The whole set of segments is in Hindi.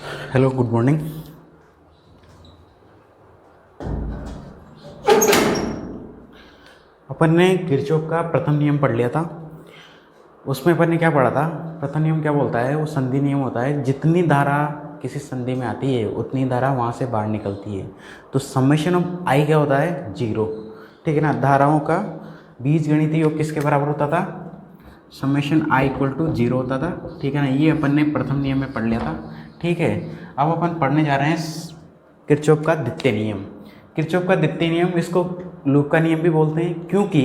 Hello, good morning. अपन ने किरचॉफ का प्रथम नियम पढ़ लिया था। उसमें अपन ने क्या पढ़ा था? प्रथम नियम क्या बोलता है? वो संधि नियम होता है, जितनी धारा किसी संधि में आती है उतनी धारा वहाँ से बाहर निकलती है। तो समेशन ऑफ आई क्या होता है? जीरो। ठीक है ना। धाराओं का बीजगणितीय योग किसके बराबर होता था? Summation i equal to zero होता था। ठीक है ना। ये अपन ने प्रथम नियम में पढ़ लिया था। ठीक है। अब अपन पढ़ने जा रहे हैं किरचॉफ का द्वितीय नियम। किरचॉफ का द्वितीय नियम, इसको लूप का नियम भी बोलते हैं, क्योंकि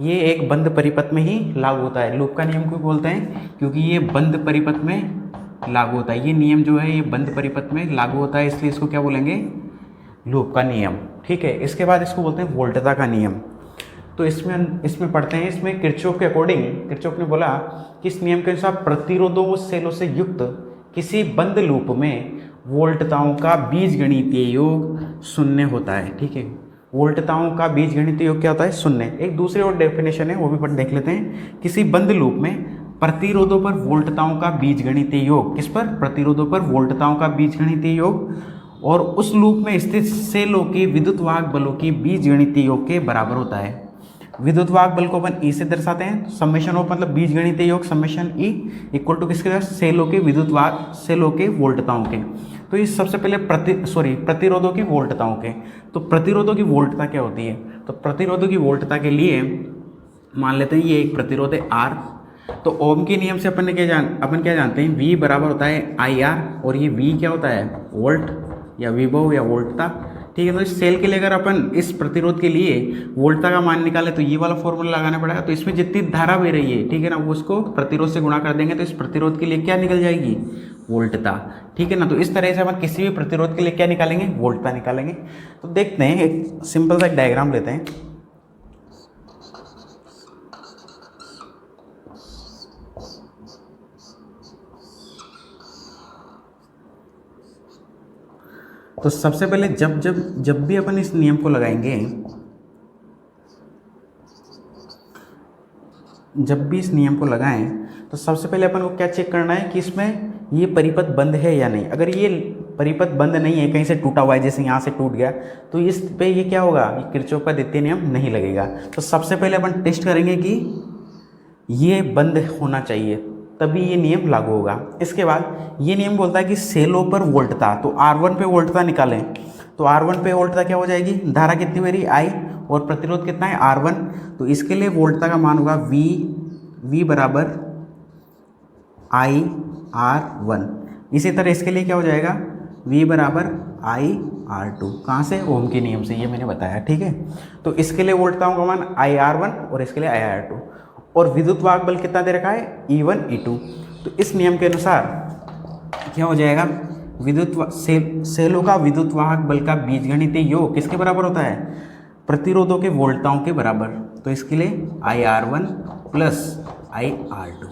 ये एक बंद परिपथ में ही लागू होता है। लूप का नियम क्यों बोलते हैं? क्योंकि ये बंद परिपथ में लागू होता है। ये नियम जो है ये बंद परिपथ में लागू होता है, इसलिए इसको क्या बोलेंगे? लूप का नियम। ठीक है। इसके बाद इसको बोलते हैं वोल्टता का नियम। तो इसमें पढ़ते हैं, इसमें किरचॉफ के अकॉर्डिंग किरचॉफ ने बोला कि इस नियम के अनुसार प्रतिरोधों व सेलों से युक्त किसी बंद लूप में वोल्टताओं का बीजगणितीय योग शून्य होता है। ठीक है। वोल्टताओं का बीजगणितीय योग क्या होता है? शून्य। एक दूसरी और डेफिनेशन है, वो भी देख लेते हैं। किसी बंद लूप में प्रतिरोधों पर वोल्टताओं का बीजगणितीय योग, किस पर? प्रतिरोधों पर वोल्टताओं का बीजगणितीय योग, और उस लूप में स्थित सेलों के विद्युत वाहक बलों की बीजगणितीय योग के बराबर होता है। विद्युत वाहक बल को अपन ई से दर्शाते हैं। समेशन ऑफ मतलब बीजगणितीय योग समेशन ई इक्वल टू किसके? सेलों के विद्युत वाहक, सेलों के वोल्टताओं के। तो ये सबसे पहले प्रतिरोधों की वोल्टताओं के। तो प्रतिरोधों की वोल्टता क्या होती है? तो प्रतिरोधों की वोल्टता के लिए मान लेते हैं ये एक प्रतिरोध है आर। तो ओम के नियम से अपन क्या जानते हैं? V बराबर होता है आई आर, और ये V क्या होता है? वोल्ट या विभव या वोल्टता। ठीक है। तो इस सेल के लिए अगर अपन इस प्रतिरोध के लिए वोल्टता का मान निकाले तो ये वाला फॉर्मूला लगाना पड़ेगा। तो इसमें जितनी धारा बह रही है, ठीक है ना, वो उसको प्रतिरोध से गुणा कर देंगे, तो इस प्रतिरोध के लिए क्या निकल जाएगी? वोल्टता। ठीक है ना। तो इस तरह से अपन किसी भी प्रतिरोध के लिए क्या निकालेंगे? वोल्टता निकालेंगे। तो देखते हैं, एक सिंपल सा एक डायग्राम लेते हैं। तो सबसे पहले जब भी अपन इस नियम को लगाएंगे, जब भी इस नियम को लगाएं, तो सबसे पहले अपन को क्या चेक करना है कि इसमें ये परिपथ बंद है या नहीं। अगर ये परिपथ बंद नहीं है, कहीं से टूटा हुआ है, जैसे यहाँ से टूट गया, तो इस पे ये क्या होगा? ये किरचॉफ का द्वितीय नियम नहीं लगेगा। तो सबसे पहले अपन टेस्ट करेंगे कि ये बंद होना चाहिए, तभी ये नियम लागू होगा। इसके बाद ये नियम बोलता है कि सेलों पर वोल्टता, तो R1 पे वोल्टता निकालें। तो R1 पे वोल्टता क्या हो जाएगी? धारा कितनी मेरी I, और प्रतिरोध कितना है? R1। तो इसके लिए वोल्टता का मान होगा V बराबर IR1। इसी तरह इसके लिए क्या हो जाएगा? V बराबर IR2। कहाँ से? ओम के नियम से, ये मैंने बताया। ठीक है। तो इसके लिए वोल्टताओं का मान IR1 और इसके लिए IR2। और विद्युत वाहक बल कितना दे रखा है? E1 E2। तो इस नियम के अनुसार क्या हो जाएगा? सेलों का विद्युत वाहक बल का बीजगणितीय योग किसके बराबर होता है? प्रतिरोधों के वोल्टताओं के बराबर। तो इसके लिए IR1 प्लस IR2।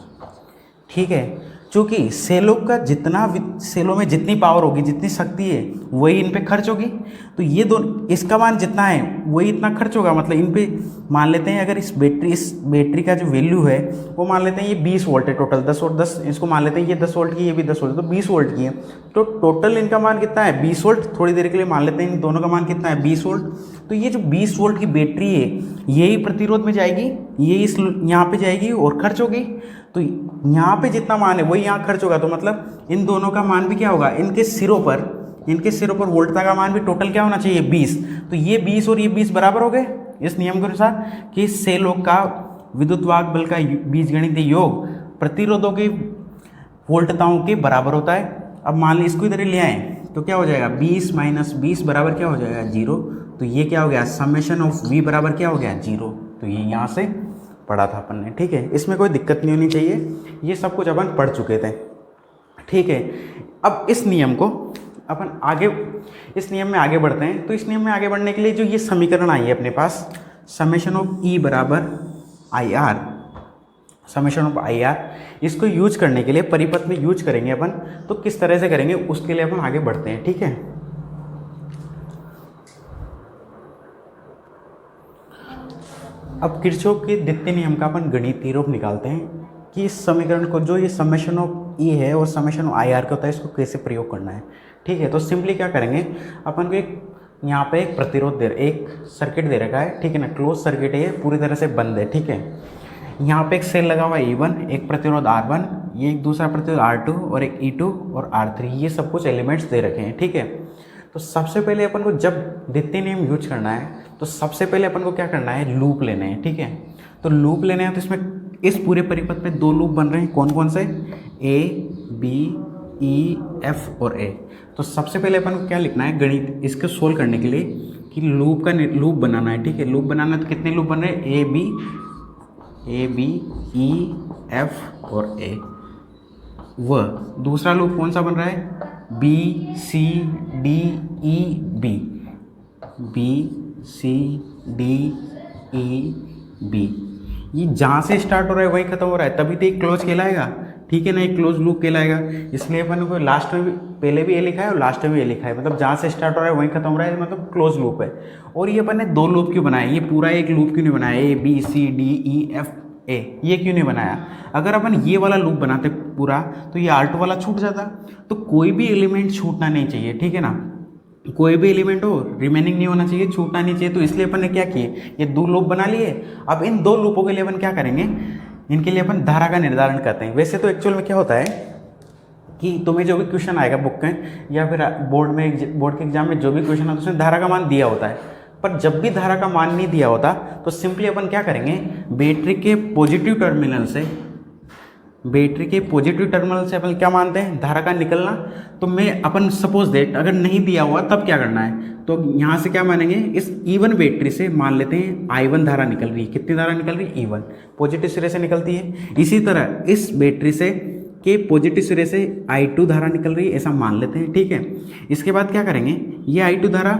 ठीक है। चूँकि सेलों में जितनी पावर होगी, जितनी शक्ति है, वही इन पे खर्च होगी। तो ये दोनों, इसका मान जितना है वही इतना खर्च होगा। मतलब इन पे मान लेते हैं, अगर इस बैटरी का जो वैल्यू है वो मान लेते हैं ये 20 वोल्ट है टोटल, 10 और 10, इसको मान लेते हैं ये 10 वोल्ट की, ये भी 10 वोल्ट, तो 20 वोल्ट की है। तो टोटल इनका मान कितना है? 20 वोल्ट। थोड़ी देर के लिए मान लेते हैं इन दोनों का मान कितना है? 20 वोल्ट। तो ये जो 20 वोल्ट की बैटरी है, यही प्रतिरोध में जाएगी, ये इस यहाँ पे जाएगी और खर्च होगी। तो यहाँ पे जितना मान है वही यहाँ खर्च होगा। तो मतलब इन दोनों का मान भी क्या होगा? इनके सिरों पर वोल्टता का मान भी टोटल क्या होना चाहिए? 20। तो ये 20 और ये 20 बराबर हो गए इस नियम के अनुसार कि सेलों का विद्युत वाहक बल का बीजगणितीय योग प्रतिरोधों की वोल्टताओं के बराबर होता है। अब मान लीजिए इसको इधर ले आए तो क्या हो जाएगा? 20 माइनस 20 बराबर क्या हो जाएगा? 0। तो ये क्या हो गया? समेशन ऑफ V बराबर क्या हो गया? 0। तो ये यहाँ से पढ़ा था अपन ने। ठीक है। इसमें कोई दिक्कत नहीं होनी चाहिए, ये सब कुछ अपन पढ़ चुके थे। ठीक है। अब इस नियम में आगे बढ़ते हैं। तो इस नियम में आगे बढ़ने के लिए जो ये समीकरण आई है अपने पास, समेशन ऑफ E बराबर IR, समेशन ऑफ IR, इसको यूज करने के लिए परिपथ में यूज करेंगे अपन। तो किस तरह से करेंगे उसके लिए अपन आगे बढ़ते हैं। ठीक है। अब किरचॉफ के द्वितीय नियम का अपन गणितीय रूप निकालते हैं कि इस समीकरण को, जो ये समेशन ऑफ ई है और समेशन ऑफ आई आर का होता है, इसको कैसे प्रयोग करना है। ठीक है, तो सिंपली क्या करेंगे, अपन को एक यहाँ पे एक प्रतिरोध एक सर्किट दे रखा है, ठीक है ना, क्लोज सर्किट है, पूरी तरह से बंद है। ठीक है, यहाँ पे एक सेल लगा हुआ है E1, एक प्रतिरोध R1, ये एक दूसरा प्रतिरोध R2 और एक E2 और R3, ये सब कुछ एलिमेंट्स दे रखे हैं। ठीक है, तो सबसे पहले अपन को जब द्वितीय नियम यूज करना है तो सबसे पहले अपन को क्या करना है, लूप लेने हैं। ठीक है, तो लूप लेने हैं, तो इसमें इस पूरे परिपथ में 2 लूप बन रहे हैं, कौन कौन से, A, B, E, F और A। तो सबसे पहले अपन को क्या लिखना है, गणित इसको सोल्व करने के लिए कि लूप बनाना है। ठीक है, लूप बनाना है, तो कितने लूप बन रहे हैं, ए बी ई एफ और ए। व दूसरा लूप कौन सा बन रहा है, B C D E B, B C D E B. ये जहाँ से स्टार्ट हो रहा है वहीं खत्म हो रहा है, तभी तो एक क्लोज कहलाएगा। ठीक है ना, एक क्लोज लूप कहलाएगा। इसलिए अपन को लास्ट में भी, पहले भी ए लिखा है और लास्ट में भी ए लिखा है, मतलब जहाँ से स्टार्ट हो रहा है वहीं खत्म हो रहा है, मतलब क्लोज लूप है। और ये अपन ने 2 लूप क्यों बनाए, ये पूरा एक लूप क्यों नहीं बनाया, A B C D E F A, ये क्यों नहीं बनाया। अगर अपन ये वाला लूप बनाते पूरा तो ये R2 वाला छूट जाता। तो कोई भी एलिमेंट छूटना नहीं चाहिए, ठीक है ना, कोई भी एलिमेंट हो रिमेनिंग नहीं होना चाहिए, छूटना नहीं चाहिए। तो इसलिए अपन ने क्या किए, ये 2 लूप बना लिए। अब इन 2 लूपों के लिए अपन क्या करेंगे, इनके लिए अपन धारा का निर्धारण करते हैं। वैसे तो एक्चुअल में क्या होता है कि तुम्हें जो भी क्वेश्चन आएगा बुक में या फिर बोर्ड के एग्जाम में जो भी क्वेश्चन आता है उसमें धारा का मान दिया होता है। पर जब भी धारा का मान नहीं दिया होता तो सिंपली अपन क्या करेंगे, बैटरी के पॉजिटिव टर्मिनल से अपन क्या मानते हैं, धारा का निकलना। तो मैं अपन सपोज दैट अगर नहीं दिया हुआ तब क्या करना है, तो यहाँ से क्या मानेंगे, इस E1 बैटरी से मान लेते हैं I1 धारा निकल रही है। कितनी धारा निकल रही है, E1 पॉजिटिव सिरे से निकलती है। इसी तरह इस बैटरी से के पॉजिटिव सिरे से I2 धारा निकल रही है, ऐसा मान लेते हैं। ठीक है, इसके बाद क्या करेंगे, ये I2 धारा,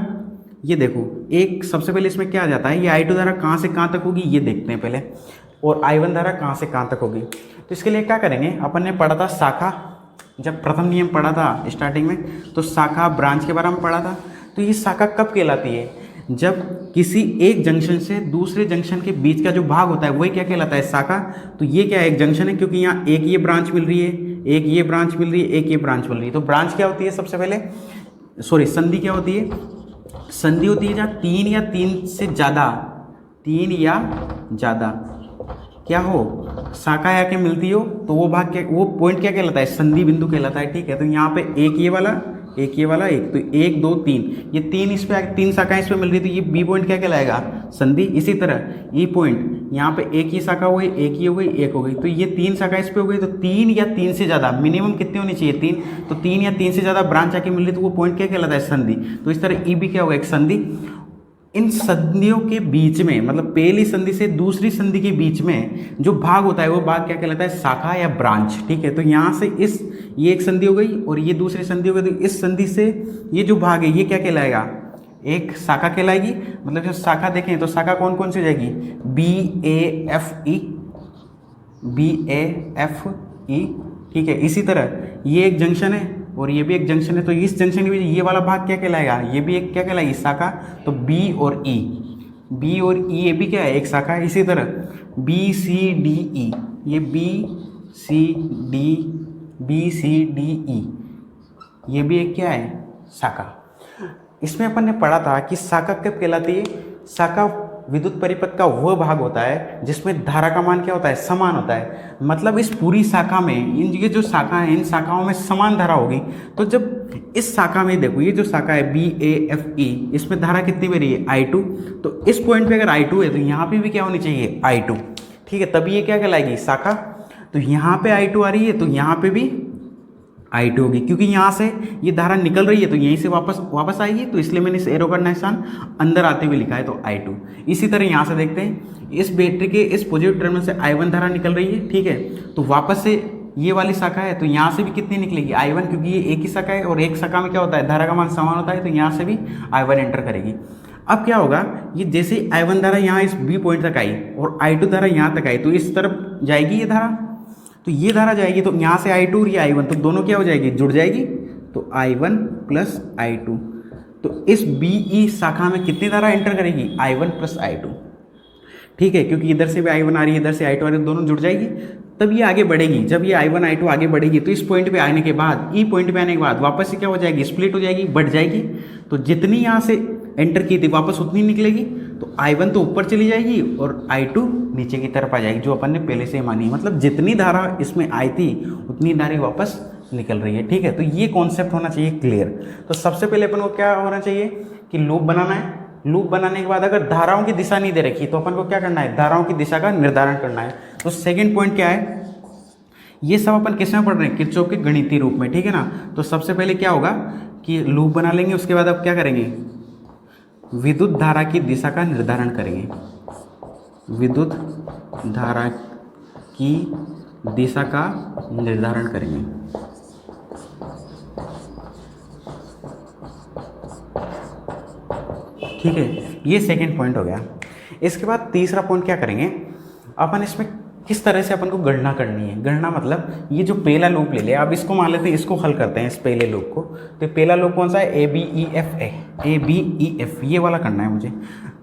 ये देखो एक सबसे पहले इसमें क्या आ जाता है, ये I2 धारा कहाँ से कहाँ तक होगी ये देखते हैं पहले, और I1 धारा कहाँ से कहाँ तक होगी। तो इसके लिए क्या करेंगे, अपन ने पढ़ा था शाखा, जब प्रथम नियम पढ़ा था स्टार्टिंग में, तो शाखा ब्रांच के बारे में पढ़ा था। तो ये शाखा कब कहलाती है, जब किसी एक जंक्शन से दूसरे जंक्शन के बीच का जो भाग होता है वही क्या कहलाता है, शाखा। तो ये क्या है, एक जंक्शन है, क्योंकि यहाँ एक ये ब्रांच मिल रही है, एक ये ब्रांच मिल रही है, एक ये ब्रांच मिल रही है। तो ब्रांच क्या होती है, सबसे पहले संधि क्या होती है, संधि होती है जहाँ 3 या 3 से ज़्यादा, 3 या ज़्यादा क्या हो, शाखा आके मिलती हो, तो वो भाग क्या, वो पॉइंट क्या कहलाता है, संधि बिंदु कहलाता है। ठीक है, तो यहाँ पे एक ये वाला, एक ये वाला, एक, तो 1 2 3, ये 3 इस पे 3 शाखाएं इस पे मिल रही, तो ये बी पॉइंट क्या कहलाएगा, संधि। इसी तरह ई पॉइंट, यहाँ पे एक ही शाखा हो गई, एक ही हो गई, एक हो गई, तो ये 3 शाखा इस पे हो गई। तो 3 या 3 से ज़्यादा, मिनिमम कितनी होनी चाहिए, 3, तो 3 या 3 से ज़्यादा ब्रांच आके मिल रही, तो वो पॉइंट क्या कहलाता है, संधि। तो इस तरह ई भी क्या होगा, एक संधि। इन संधियों के बीच में, मतलब पहली संधि से दूसरी संधि के बीच में जो भाग होता है वो भाग क्या कहलाता है, शाखा या ब्रांच। ठीक है, तो यहाँ से ये एक संधि हो गई और ये दूसरी संधि हो गई, तो इस संधि से ये जो भाग है ये क्या कहलाएगा, एक शाखा कहलाएगी। मतलब जब शाखा देखें तो शाखा कौन कौन सी हो जाएगी, BAFE। ठीक है, इसी तरह ये एक जंक्शन है और ये भी एक जंक्शन है, तो इस जंक्शन के बीच ये वाला भाग क्या कहलाएगा, ये भी एक क्या कहलाएगी, शाखा। तो B और E, ये भी क्या है, एक शाखा है। इसी तरह BCDE, ये BCDE ये भी एक क्या है, शाखा। इसमें अपन ने पढ़ा था कि शाखा कब कहलाती है, शाखा विद्युत परिपथ का वह भाग होता है जिसमें धारा का मान क्या होता है, समान होता है। मतलब इस पूरी शाखा में, इन ये जो शाखा है इन शाखाओं में समान धारा होगी। तो जब इस शाखा में देखो, ये जो शाखा है BAFE, इसमें धारा कितनी बह रही है, I2। तो इस पॉइंट पे अगर I2 है तो यहाँ पे भी क्या होनी चाहिए, I2। ठीक है, तभी ये क्या कहलाएगी, शाखा। तो यहाँ पे I2 आ रही है तो यहाँ पे भी I2 होगी, क्योंकि यहाँ से ये धारा निकल रही है तो यहीं से वापस आएगी, तो इसलिए मैंने इस एरो का निशान अंदर आते हुए लिखा है, तो I2। इसी तरह यहाँ से देखते हैं, इस बैटरी के इस पॉजिटिव टर्मिनल से I1 धारा निकल रही है। ठीक है, तो वापस से ये वाली शाखा है, तो यहाँ से भी कितनी निकलेगी, I1, क्योंकि ये एक ही शाखा है और एक शाखा में क्या होता है, धारा का मान समान होता है, तो यहाँ से भी I1 एंटर करेगी। अब क्या होगा, ये जैसे ही I1 धारा यहाँ इस B पॉइंट तक आई और I2 धारा यहाँ तक आई, तो इस तरफ जाएगी ये धारा, तो ये धारा जाएगी, तो यहाँ से I2 और ये I1, तो दोनों क्या हो जाएगी, जुड़ जाएगी, तो I1 प्लस I2। तो इस BE शाखा में कितनी धारा एंटर करेगी, I1 प्लस I2। ठीक है, क्योंकि इधर से भी I1 आ रही है, इधर से I2 आ रही है, दोनों जुड़ जाएगी, तब ये आगे बढ़ेगी। जब ये I1 I2 आगे बढ़ेगी तो इस पॉइंट पे आने के बाद, ई पॉइंट पे आने के बाद वापस से क्या हो जाएगी, स्प्लिट हो जाएगी, बढ़ जाएगी। तो जितनी यहाँ से एंटर की थी वापस उतनी निकलेगी। तो I1 तो ऊपर चली जाएगी और I2 नीचे की तरफ आ जाएगी, जो अपन ने पहले से मानी है। मतलब जितनी धारा इसमें आई थी उतनी धारा वापस निकल रही है। ठीक है, तो ये कॉन्सेप्ट होना चाहिए क्लियर। तो सबसे पहले अपन को क्या होना चाहिए कि लूप बनाना है। लूप बनाने के बाद अगर धाराओं की दिशा नहीं दे रखी तो अपन को क्या करना है, धाराओं की दिशा का निर्धारण करना है। तो सेकंड पॉइंट क्या है, ये सब अपन किस में पढ़ रहे हैं, किरचॉफ के गणितीय रूप में। ठीक है ना। तो सबसे पहले क्या होगा कि लूप बना लेंगे, उसके बाद अब क्या करेंगे, विद्युत धारा की दिशा का निर्धारण करेंगे। विद्युत धारा की दिशा का निर्धारण करेंगे। ठीक है, ये सेकंड पॉइंट हो गया। इसके बाद तीसरा पॉइंट क्या करेंगे, अपन इसमें किस तरह से अपन को गणना करनी है। गणना मतलब ये जो पहला लूप ले लिया, अब इसको मान लेते हैं, इसको हल करते हैं इस पहले लूप को। तो पहला लूप कौन सा है, ABEF, ये वाला करना है मुझे।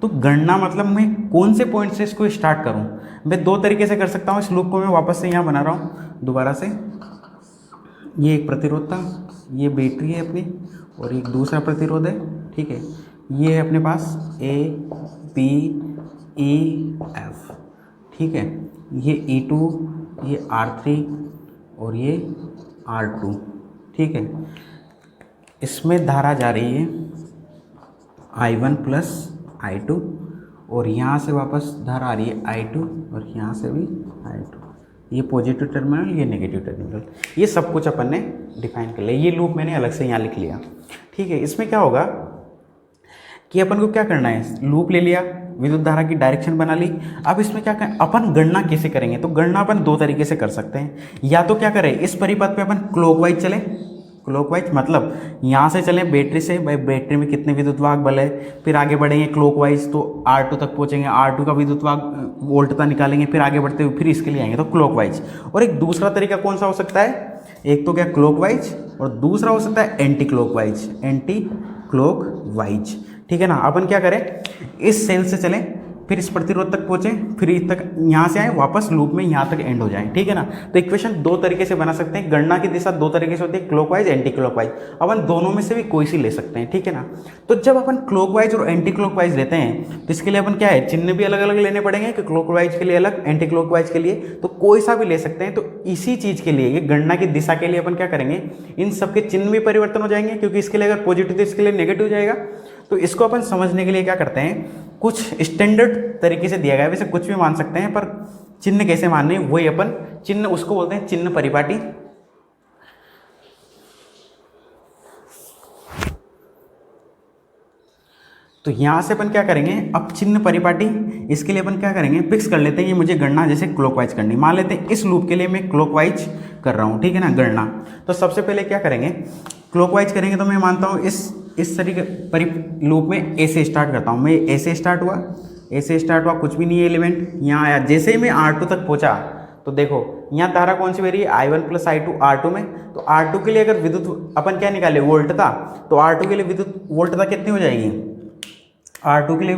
तो गणना मतलब मैं कौन से पॉइंट से इसको स्टार्ट करूँ, मैं दो तरीके से कर सकता हूँ। इस लूप को मैं वापस से यहाँ बना रहा हूँ दोबारा से। ये एक प्रतिरोध था, ये बैटरी है अपनी, और एक दूसरा प्रतिरोध है। ठीक है, ये है अपने पास ABEF। ठीक है, ये E2, ये R3 और ये R2। ठीक है, इसमें धारा जा रही है I1 प्लस I2, और यहाँ से वापस धारा आ रही है I2, और यहाँ से भी I2। ये पॉजिटिव टर्मिनल, ये नेगेटिव टर्मिनल, ये सब कुछ अपन ने डिफाइन कर लिया। ये लूप मैंने अलग से यहाँ लिख लिया। ठीक है, इसमें क्या होगा कि अपन को क्या करना है, लूप ले लिया, विद्युत धारा की डायरेक्शन बना ली। अब इसमें क्या करें, अपन गणना कैसे करेंगे। तो गणना अपन दो तरीके से कर सकते हैं। या तो क्या करें, इस परिपथ पे अपन क्लॉकवाइज चलें। क्लॉकवाइज मतलब यहाँ से चलें बैटरी से, भाई बैटरी में कितने विद्युत वाहक बल है, फिर आगे बढ़ेंगे क्लॉकवाइज तो R2 तक पहुँचेंगे, R2 का विद्युत वाहक वोल्टता निकालेंगे, फिर आगे बढ़ते हुए फिर इसके लिए आएंगे, तो क्लॉकवाइज। और एक दूसरा तरीका कौन सा हो सकता है, एक तो क्या क्लॉकवाइज, और दूसरा हो सकता है एंटी क्लॉकवाइज। एंटी क्लॉकवाइज, ठीक है ना। अपन क्या करें, इस सेल से चलें, फिर इस प्रतिरोध तक पहुंचे, फिर इस तक यहाँ से आए, वापस लूप में यहाँ तक एंड हो जाए। ठीक है ना। तो इक्वेशन दो तरीके से बना सकते हैं। गणना की दिशा दो तरीके से होती है, क्लॉकवाइज, एंटी क्लॉकवाइज। अपन दोनों में से भी कोई सी ले सकते हैं। ठीक है ना। तो जब अपन क्लॉकवाइज और एंटी क्लॉकवाइज लेते हैं तो इसके लिए अपन क्या है, चिन्ह भी अलग अलग लेने पड़ेंगे कि क्लॉकवाइज के लिए अलग, एंटी क्लॉकवाइज के लिए, तो कोई सा भी ले सकते हैं। तो इसी चीज़ के लिए, ये गणना की दिशा के लिए अपन क्या करेंगे, इन सबके चिन्ह भी परिवर्तन हो जाएंगे, क्योंकि इसके लिए अगर पॉजिटिव तो इसके लिए नेगेटिव हो जाएगा। तो इसको अपन समझने के लिए क्या करते हैं, कुछ स्टैंडर्ड तरीके से दिया गया है, वैसे कुछ भी मान सकते हैं, पर चिन्ह कैसे मानने वही अपन चिन्ह, उसको बोलते हैं चिन्ह परिपाटी। तो यहां से अपन क्या करेंगे, अब चिन्ह परिपाटी, इसके लिए अपन क्या करेंगे, फिक्स कर लेते हैं ये मुझे गणना जैसे क्लॉकवाइज करनी। मान लेते हैं इस लूप के लिए मैं क्लॉकवाइज कर रहा हूं, ठीक है ना, गणना। तो सबसे पहले क्या करेंगे, क्लॉकवाइज करेंगे। तो मैं मानता हूं इस तरीके लूप में ए से स्टार्ट करता हूं। मैं ए से स्टार्ट हुआ, ए से स्टार्ट हुआ, कुछ भी नहीं है एलिमेंट, यहाँ आया। जैसे ही मैं R2 तक पहुंचा तो देखो यहाँ धारा कौन सी बह रही है, I1 प्लस I2 R2 में। तो R2 के लिए अगर विद्युत अपन क्या निकाले, वोल्टता, तो R2 के लिए विद्युत वोल्टता कितनी हो जाएगी, R2 के लिए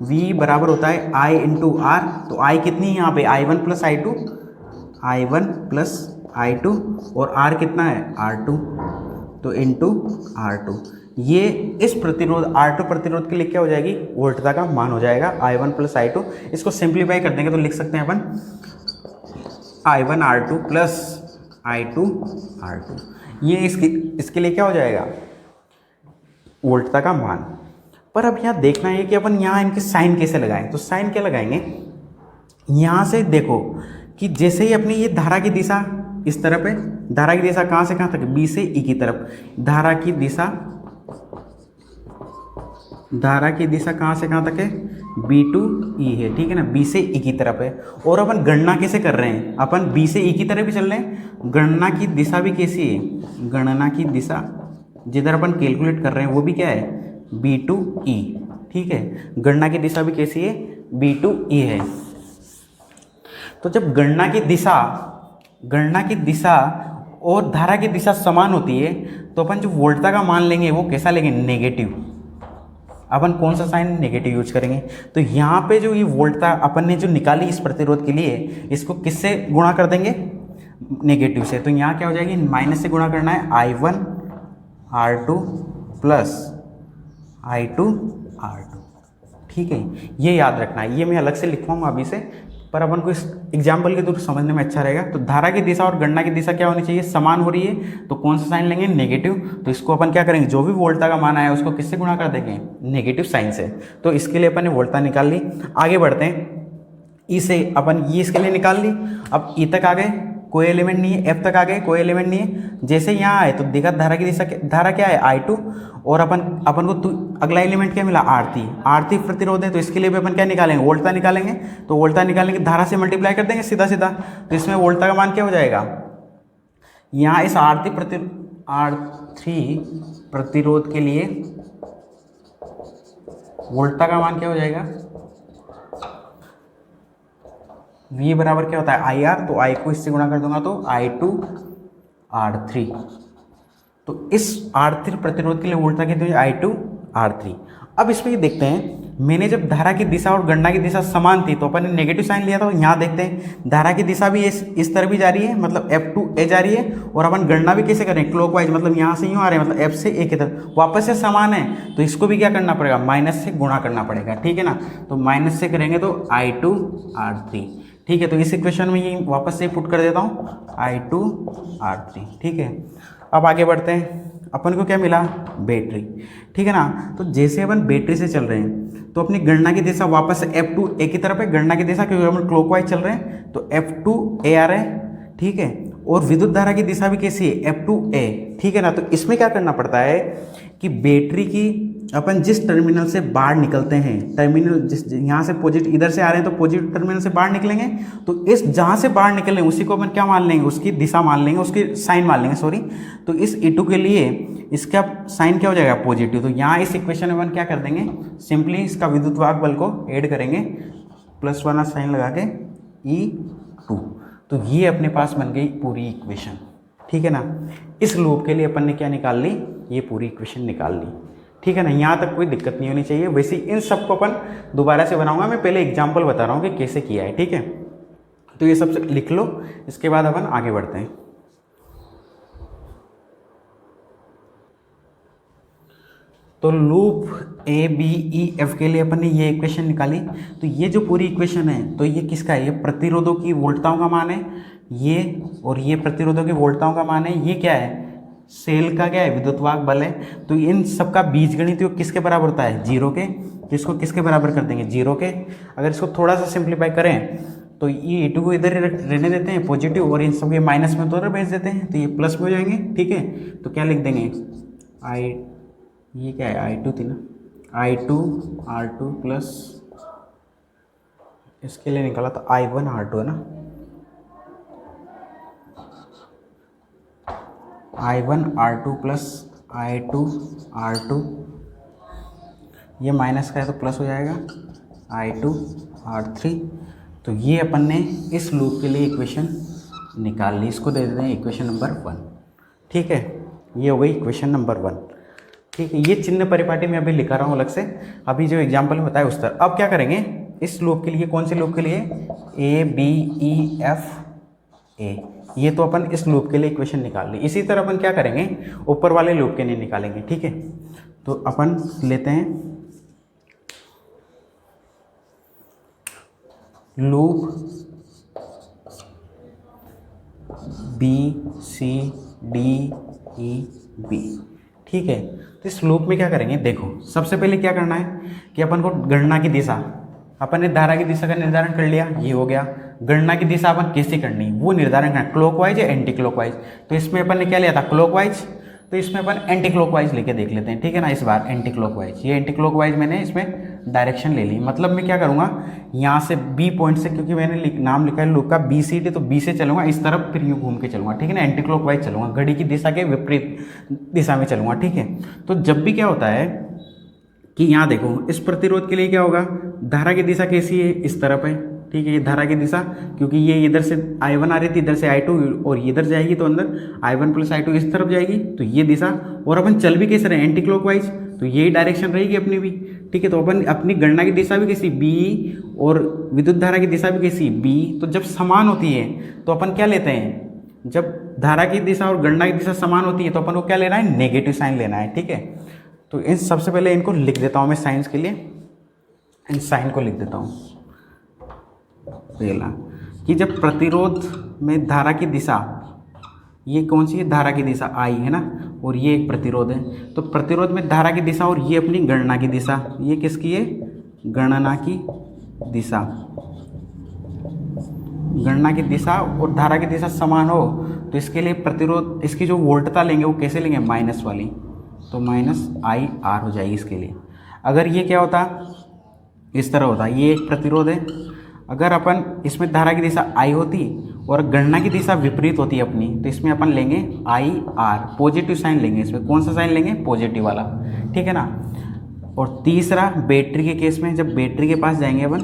V बराबर होता है I इंटू R। तो I कितनी है यहाँ पे, I1 plus I2, I1 plus I2, और R कितना है R2, तो इंटू R2। ये इस प्रतिरोध R2 प्रतिरोध के लिए क्या हो जाएगी, वोल्टता का मान हो जाएगा I1 प्लस I2। इसको सिंप्लीफाई कर देंगे तो लिख सकते हैं अपन I1 R2 plus I2 R2। ये इसके लिए क्या हो जाएगा, वोल्टता का मान। पर अब यहाँ देखना है कि अपन यहाँ इनके साइन कैसे लगाएं। तो साइन क्या लगाएंगे, यहाँ से देखो कि जैसे ही अपनी ये धारा की दिशा इस तरफ है, धारा की दिशा कहाँ से कहाँ तक, B से E की तरफ। धारा की दिशा कहाँ से कहाँ तक है, B to E है, ठीक है ना, B से E की तरफ है। और अपन गणना कैसे कर रहे हैं, अपन B से E की तरफ भी चल रहे हैं। गणना की दिशा भी कैसी है, गणना की दिशा जिधर अपन कैलकुलेट कर रहे हैं वो भी क्या है, B to E, ठीक है। गणना की दिशा भी कैसी है, B to E है। तो जब गणना की दिशा और धारा की दिशा समान होती है तो अपन जो वोल्टता का मान लेंगे वो कैसा लेंगे, नेगेटिव। अपन कौन सा साइन, नेगेटिव यूज करेंगे। तो यहाँ पे जो ये वोल्टता अपन ने जो निकाली इस प्रतिरोध के लिए, इसको किससे गुणा कर देंगे, नेगेटिव से। तो यहाँ क्या हो जाएगी, माइनस से गुणा करना है, I1R2 प्लस I2R2, ठीक है। ये याद रखना है, ये मैं अलग से लिखवाऊंगा अभी से, पर अपन को इस एग्जाम्पल के थ्रू समझने में अच्छा रहेगा। तो धारा की दिशा और गणना की दिशा क्या होनी चाहिए, समान हो रही है, तो कौन सा साइन लेंगे, नेगेटिव। तो इसको अपन क्या करेंगे, जो भी वोल्टा का मान आया उसको किससे गुणा कर देंगे, नेगेटिव साइन से। तो इसके लिए अपन ने वोल्टा निकाल ली। आगे बढ़ते हैं, ई से अपन ये इसके लिए निकाल ली। अब ई तक आ गए, कोई एलिमेंट नहीं है, एफ तक आ गए, कोई एलिमेंट नहीं है। जैसे यहाँ आए तो देखा धारा की दिशा, धारा क्या है I2, और अपन को अगला एलिमेंट क्या मिला, R3 प्रतिरोध है। तो इसके लिए भी अपन क्या निकालेंगे, वोल्टा निकालेंगे। तो वोल्टा निकालेंगे, धारा से मल्टीप्लाई कर देंगे सीधा सीधा। तो इसमें वोल्टा का मान क्या हो जाएगा, यहाँ इस R3 प्रतिरोध के लिए वोल्टा का मान क्या हो जाएगा, V बराबर क्या होता है, IR। तो I को इससे गुणा कर दूंगा तो I2R3। तो इस R3 प्रतिरोध के लिए वोल्टा कितनी है, I2R3। अब इसमें ये देखते हैं, मैंने जब धारा की दिशा और गणना की दिशा समान थी तो अपन ने नेगेटिव साइन लिया था। यहाँ देखते हैं धारा की दिशा भी इस तरह भी जा रही है, मतलब F2A जा रही है, और अपन गणना भी कैसे करें, क्लॉकवाइज, मतलब यहाँ से यूँ आ रहे हैं, मतलब F से A की तरफ वापस से समान है। तो इसको भी क्या करना पड़ेगा, माइनस से गुणा करना पड़ेगा, ठीक है ना। तो माइनस से करेंगे तो I2R3, ठीक है। तो इस इक्वेशन में ये वापस से पुट कर देता हूँ, I2R3, ठीक है। अब आगे बढ़ते हैं, अपन को क्या मिला, बैटरी, ठीक है ना। तो जैसे अपन बैटरी से चल रहे हैं तो अपनी गणना की दिशा वापस से F2A की तरफ है, गणना की दिशा क्योंकि अपन क्लॉकवाइज चल रहे हैं तो F2A आ रहा है, ठीक है। और विद्युत धारा की दिशा भी कैसी है, F2A, ठीक है ना। तो इसमें क्या करना पड़ता है कि बैटरी की अपन जिस टर्मिनल से बाहर निकलते हैं, टर्मिनल जिस यहाँ से पॉजिटिव, इधर से आ रहे हैं तो पॉजिटिव टर्मिनल से बाहर निकलेंगे, तो इस जहाँ से बाहर निकलेंगे उसी को अपन क्या मान लेंगे, उसकी दिशा मान लेंगे, उसकी साइन मान लेंगे, सॉरी। तो इस E2 के लिए इसका साइन क्या हो जाएगा, पॉजिटिव। तो यहाँ इस इक्वेशन में अपन क्या कर देंगे, सिंपली इसका विद्युत वाहक बल को ऐड करेंगे, प्लस वाला साइन लगा के E2। तो ये अपने पास बन गई पूरी इक्वेशन, ठीक है ना। इस लूप के लिए अपन ने क्या निकाल ली, ये पूरी इक्वेशन निकाल ली, ठीक है ना। यहाँ तक कोई दिक्कत नहीं होनी चाहिए। वैसे इन सब को अपन दोबारा से बनाऊंगा, मैं पहले एग्जांपल बता रहा हूँ कि कैसे किया है, ठीक है। तो ये सब लिख लो, इसके बाद अपन आगे बढ़ते हैं। तो लूप ABEF के लिए अपन ने ये इक्वेशन निकाली। तो ये जो पूरी इक्वेशन है तो ये किसका है, ये प्रतिरोधों की वोल्टताओं का मान है, ये और ये प्रतिरोधों की वोल्टताओं का मान है। ये क्या है, सेल का क्या है, विद्युत वाहक बल है। तो इन सब का बीजगणित योग किसके बराबर होता है, जीरो के। तो इसको किसके बराबर कर देंगे, जीरो के। अगर इसको थोड़ा सा सिंप्लीफाई करें तो ये E2 को इधर रहने देते हैं पॉजिटिव, और इन सब के माइनस में तो उधर भेज देते हैं, तो ये प्लस में हो जाएंगे, ठीक है। तो क्या लिख देंगे, ये क्या है, I2 थी ना, I2R2 प्लस इसके लिए निकाला तो I1R2 है ना, I1R2 प्लस I2R2, ये माइनस का है तो प्लस हो जाएगा I2R3। तो ये अपन ने इस लूप के लिए इक्वेशन निकाल ली, इसको दे देते हैं इक्वेशन नंबर 1, ठीक है। ये हो गई इक्वेशन नंबर 1, ठीक है। ये चिन्ह परिपाटी में अभी लिखा रहा हूँ अलग से, अभी जो एग्जाम्पल में बताया उस तरह। अब क्या करेंगे इस लूप के लिए, कौन से लूप के लिए, ABEFA, ये तो अपन इस लूप के लिए इक्वेशन निकाल ली। इसी तरह अपन क्या करेंगे, ऊपर वाले लूप के लिए निकालेंगे, ठीक है। तो अपन लेते हैं लूप BCDEB, ठीक है। तो इस लूप में क्या करेंगे, देखो सबसे पहले क्या करना है कि अपन को गणना की दिशा, अपन ने धारा की दिशा का निर्धारण कर लिया, ये हो गया। गणना की दिशा अपन कैसे करनी वो निर्धारण करना, क्लॉकवाइज या एंटी क्लॉकवाइज। तो इसमें अपन ने क्या लिया था, क्लॉकवाइज। तो इसमें अपन एंटी क्लॉकवाइज लेके देख लेते हैं, ठीक है ना। इस बार एंटी क्लॉकवाइज, ये एंटी क्लॉकवाइज मैंने इसमें डायरेक्शन ले ली। मतलब मैं क्या करूँगा, यहाँ से B पॉइंट से, क्योंकि मैंने नाम लिखा है लूप का BCD, तो B से चलूँगा इस तरफ, फिर यूँ घूम के चलूँगा, ठीक है ना। एंटी क्लॉकवाइज चलूँगा, घड़ी की दिशा के विपरीत दिशा में चलूँगा, ठीक है। तो जब भी क्या होता है कि यहाँ देखो इस प्रतिरोध के लिए क्या होगा, धारा की दिशा कैसी है, इस तरफ है, ठीक है, ये धारा की दिशा, क्योंकि ये इधर से I1 आ रही थी, इधर से I2 और इधर जाएगी तो अंदर I1 प्लस I2 इस तरफ जाएगी, तो ये दिशा। और अपन चल भी कैसे रहे, एंटी क्लॉकवाइज, तो यही डायरेक्शन रहेगी अपनी भी, ठीक है। तो अपन अपनी गणना की दिशा भी कैसी B और विद्युत धारा की दिशा भी कैसी B। तो जब समान होती है तो अपन क्या लेते हैं, जब धारा की दिशा और गणना की दिशा समान होती है तो अपन को क्या लेना है, नेगेटिव साइन लेना है, ठीक है। तो इन सबसे पहले इनको लिख देता हूँ मैं साइंस के लिए, इन साइन को लिख देता हूँ। पहला कि जब प्रतिरोध में धारा की दिशा, ये कौन सी है, धारा की दिशा I है ना, और ये एक प्रतिरोध है, तो प्रतिरोध में धारा की दिशा और ये अपनी गणना की दिशा, ये किसकी है, गणना की दिशा, गणना की दिशा और धारा की दिशा समान हो तो इसके लिए प्रतिरोध, इसकी जो वोल्टता लेंगे वो कैसे लेंगे, माइनस वाली, तो माइनस IR हो जाएगी इसके लिए। अगर ये क्या होता, इस तरह होता, ये एक प्रतिरोध है, अगर अपन इसमें धारा की दिशा I होती और गणना की दिशा विपरीत होती है अपनी, तो इसमें अपन लेंगे IR, पॉजिटिव साइन लेंगे इसमें। कौन सा साइन लेंगे, पॉजिटिव वाला, ठीक है ना। और तीसरा बैटरी के केस में, जब बैटरी के पास जाएंगे अपन,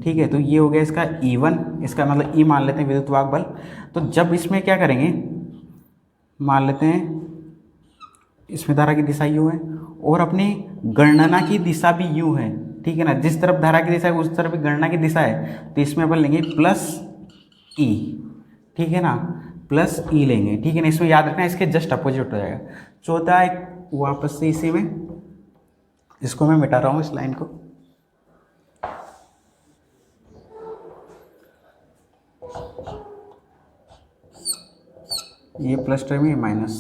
ठीक है, तो ये हो गया इसका E1, इसका मतलब E मान लेते हैं विद्युत वाहक बल। तो जब इसमें क्या करेंगे, मान लेते हैं इसमें धारा की दिशा U है और अपनी गणना की दिशा भी U है, ठीक है ना, जिस तरफ धारा की दिशा है उस तरफ गणना की दिशा है, तो इसमें अपन लेंगे प्लस E, ठीक है ना, प्लस E लेंगे, ठीक है ना। इसमें याद रखना इसके जस्ट अपोजिट हो जाएगा। चौथा एक वापस से इसी में, इसको मैं मिटा रहा हूँ इस लाइन को, ये प्लस टर्म ये माइनस।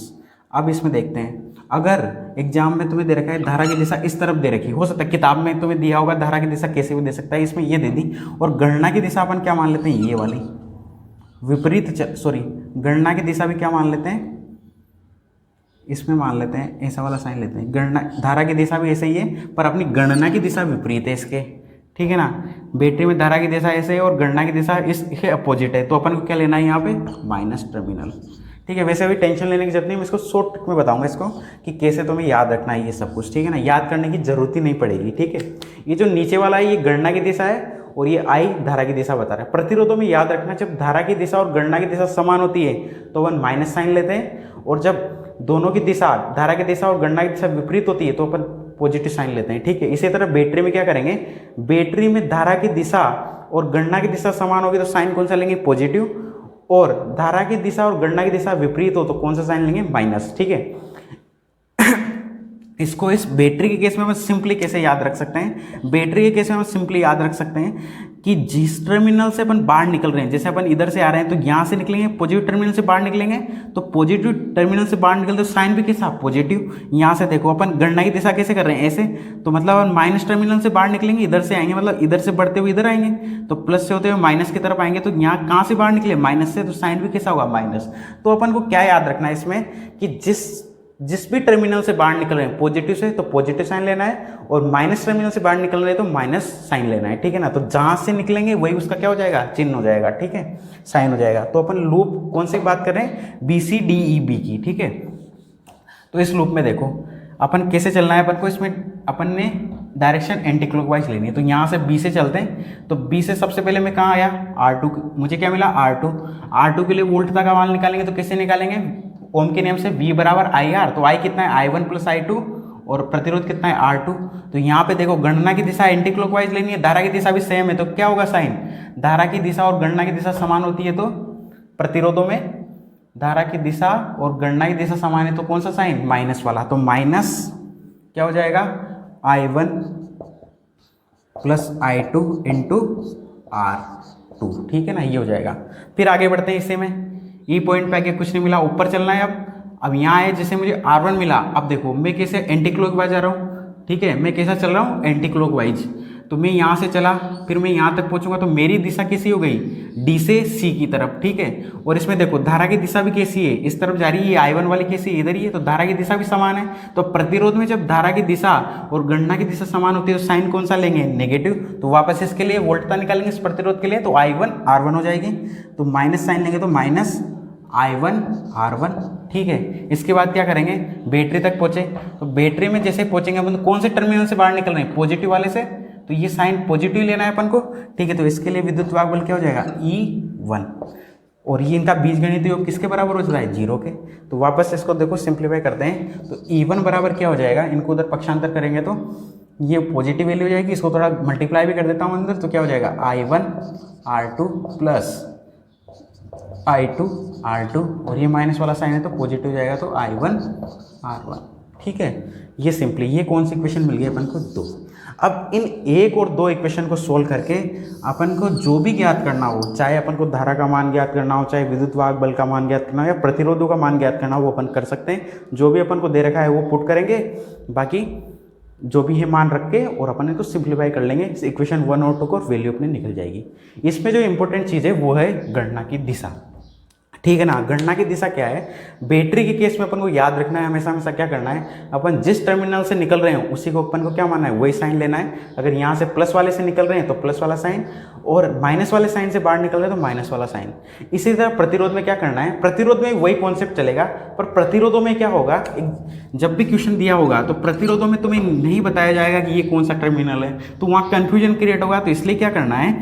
अब इसमें देखते हैं, अगर एग्जाम में तुम्हें दे रखा है धारा की दिशा इस तरफ दे रखी, हो सकता है किताब में तुम्हें दिया होगा धारा की दिशा कैसे भी दे सकता है, इसमें ये दे दी, और गणना की दिशा अपन क्या मान लेते हैं, ये वाली विपरीत, सॉरी गणना की दिशा भी क्या मान लेते हैं, इसमें मान लेते हैं ऐसा वाला साइन लेते हैं। गणना, धारा की दिशा भी ऐसे ही है पर अपनी गणना की दिशा विपरीत है इसके, ठीक है ना। बैटरी में धारा की दिशा ऐसे है और गणना की दिशा इसके अपोजिट है, तो अपन को क्या लेना है यहाँ पे, माइनस टर्मिनल, ठीक है। वैसे अभी टेंशन लेने की जरूरत नहीं, मैं इसको शॉर्ट ट्रिक में बताऊंगा इसको कि कैसे तुम्हें याद रखना है ये सब कुछ, ठीक है ना, याद करने की जरूरत ही नहीं पड़ेगी, ठीक है। ये जो नीचे वाला है ये गणना की दिशा है और ये I धारा की दिशा बता रहा है। प्रतिरोधों में याद रखना, जब धारा की दिशा और गणना की दिशा समान होती है तो अपन माइनस साइन लेते हैं, और जब दोनों की दिशा, धारा की दिशा और गणना की दिशा विपरीत होती है तो अपन पॉजिटिव साइन लेते हैं, ठीक है। इसी तरह बैटरी में क्या करेंगे, बैटरी में धारा की दिशा और गणना की दिशा समान होगी तो साइन कौन सा लेंगे, पॉजिटिव, और धारा की दिशा और गणना की दिशा विपरीत हो तो कौन सा साइन लेंगे, माइनस, ठीक है। इसको इस बैटरी के केस में हम सिंपली कैसे याद रख सकते हैं, बैटरी के केस में हम सिंपली याद रख सकते हैं कि जिस टर्मिनल से अपन बाहर निकल रहे हैं, जैसे अपन इधर से आ रहे हैं तो यहाँ से निकलेंगे, पॉजिटिव टर्मिनल से बाहर निकलेंगे, तो पॉजिटिव टर्मिनल से बाहर निकलते तो साइन भी कैसा, पॉजिटिव। यहाँ से देखो अपन गणना की दिशा कैसे कर रहे हैं, ऐसे, तो मतलब अपन माइनस टर्मिनल से बाहर निकलेंगे, इधर से आएंगे, मतलब इधर से बढ़ते हुए इधर आएंगे, तो प्लस से होते हुए माइनस की तरफ आएंगे, तो यहाँ कहाँ से बाहर निकले, माइनस से, तो साइन भी कैसा होगा, माइनस। तो अपन को क्या याद रखना है इसमें कि जिस भी टर्मिनल से बाहर निकल रहे हैं पॉजिटिव से तो पॉजिटिव साइन लेना है, और माइनस टर्मिनल से बाहर निकल रहे हैं तो माइनस साइन लेना है, ठीक है ना। तो जहां से निकलेंगे वही उसका क्या हो जाएगा, चिन्ह हो जाएगा, ठीक है, साइन हो जाएगा। तो अपन लूप कौन सी बात कर रहे हैं, BCDEB की, ठीक है। तो इस लूप में देखो अपन कैसे चलना है, अपन को इसमें अपन ने डायरेक्शन एंटी क्लॉकवाइज लेनी है, तो यहाँ से B से चलते हैं, तो B से सबसे पहले मैं कहाँ आया, R2, मुझे क्या मिला, R2 के लिए वोल्टता का मान निकालेंगे, तो कैसे निकालेंगे, ओम के नियम से V बराबर IR, तो I कितना है, I1 प्लस I2, और प्रतिरोध कितना है, R2। तो यहाँ पे देखो गणना की दिशा एंटी क्लॉकवाइज लेनी है, धारा की दिशा भी सेम है, तो क्या होगा साइन, धारा की दिशा और गणना की दिशा समान होती है तो प्रतिरोधों में धारा की दिशा और गणना की दिशा समान है तो कौन सा साइन, माइनस वाला, तो माइनस क्या हो जाएगा, I1 plus I2 into R2, ठीक है ना, ये हो जाएगा। फिर आगे बढ़ते हैं, इससे में ई पॉइंट पे आके कुछ नहीं मिला, ऊपर चलना है। अब यहाँ है, जैसे मुझे R1 मिला, अब देखो मैं कैसे एंटी क्लॉकवाइज जा रहा हूँ, ठीक है, मैं कैसा चल रहा हूँ, एंटी क्लॉकवाइज। तो मैं यहाँ से चला, फिर मैं यहाँ तक पहुँचूंगा, तो मेरी दिशा कैसी हो गई, D से C की तरफ, ठीक है। और इसमें देखो धारा की दिशा भी कैसी है, इस तरफ जा रही है, I1 वाली कैसी है, इधर ही है, तो धारा की दिशा भी समान है। तो प्रतिरोध में जब धारा की दिशा और गणना की दिशा समान होती है तो साइन कौन सा लेंगे, नेगेटिव। तो वापस इसके लिए वोल्टता निकालेंगे इस प्रतिरोध के लिए, तो I1 R1 हो जाएगी, तो माइनस साइन लेंगे तो माइनस I1 R1, ठीक है। इसके बाद क्या करेंगे, बैटरी तक पहुंचे, तो बैटरी में जैसे पहुंचेंगे अपन कौन से टर्मिनल से बाहर निकल रहे हैं, पॉजिटिव वाले से, तो ये साइन पॉजिटिव लेना है अपन को, ठीक है। तो इसके लिए विद्युत वाहक बल क्या हो जाएगा, E1, और ये इनका बीजगणितीय योग किसके बराबर हो जाता है, 0 के। तो वापस इसको देखो सिंप्लीफाई करते हैं, तो E1 बराबर क्या हो जाएगा, इनको उधर पक्षांतर करेंगे तो ये पॉजिटिव वैल्यू हो जाएगी, इसको थोड़ा मल्टीप्लाई भी कर देता हूँ अंदर, तो क्या हो जाएगा I1 R2 plus I2 R2, और ये माइनस वाला साइन है तो पॉजिटिव हो जाएगा, तो I1 R1, ठीक है। ये सिंपली, ये कौन सी इक्वेशन मिल गई अपन को, 2। अब इन 1 और 2 इक्वेशन को सोल्व करके अपन को जो भी ज्ञात करना हो, चाहे अपन को धारा का मान ज्ञात करना हो, चाहे विद्युत वाहक बल का मान ज्ञात करना हो, या प्रतिरोधों का मान ज्ञात करना हो, वो अपन कर सकते हैं। जो भी अपन को दे रखा है वो पुट करेंगे, बाकी जो भी है मान रख के और अपन इसको सिंप्लीफाई कर लेंगे, इक्वेशन 1 और 2 को, वैल्यू अपने निकल जाएगी। इसमें जो इंपॉर्टेंट चीज़ है वो है गणना की दिशा, ठीक है ना। गणना की दिशा क्या है, बैटरी के केस में अपन को याद रखना है हमेशा हमेशा क्या करना है, अपन जिस टर्मिनल से निकल रहे हैं उसी को अपन को क्या मानना है, वही साइन लेना है। अगर यहाँ से प्लस वाले से निकल रहे हैं तो प्लस वाला साइन, और माइनस वाले साइन से बाहर निकल रहे हैं तो माइनस वाला साइन। इसी तरह प्रतिरोध में क्या करना है, प्रतिरोध में वही कॉन्सेप्ट चलेगा, पर प्रतिरोधों में क्या होगा, जब भी क्वेश्चन दिया होगा तो प्रतिरोधों में तुम्हें नहीं बताया जाएगा कि ये कौन सा टर्मिनल है, तो वहाँ कन्फ्यूजन क्रिएट होगा। तो इसलिए क्या करना है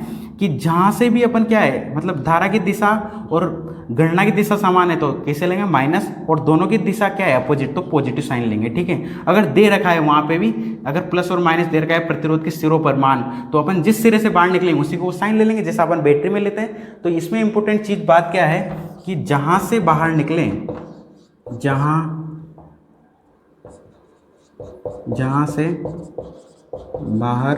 कि जहाँ से भी अपन क्या है, मतलब धारा की दिशा और गणना की दिशा समान है तो कैसे लेंगे, माइनस, और दोनों की दिशा क्या है, अपोजिट, तो पॉजिटिव साइन लेंगे, ठीक है। अगर दे रखा है वहाँ पे भी, अगर प्लस और माइनस दे रखा है प्रतिरोध के सिरों पर मान, तो अपन जिस सिरे से बाहर निकलेंगे उसी को साइन ले लेंगे, जैसा अपन बैटरी में लेते हैं। तो इसमें इंपॉर्टेंट चीज बात क्या है कि जहाँ से बाहर निकलें, जहाँ से बाहर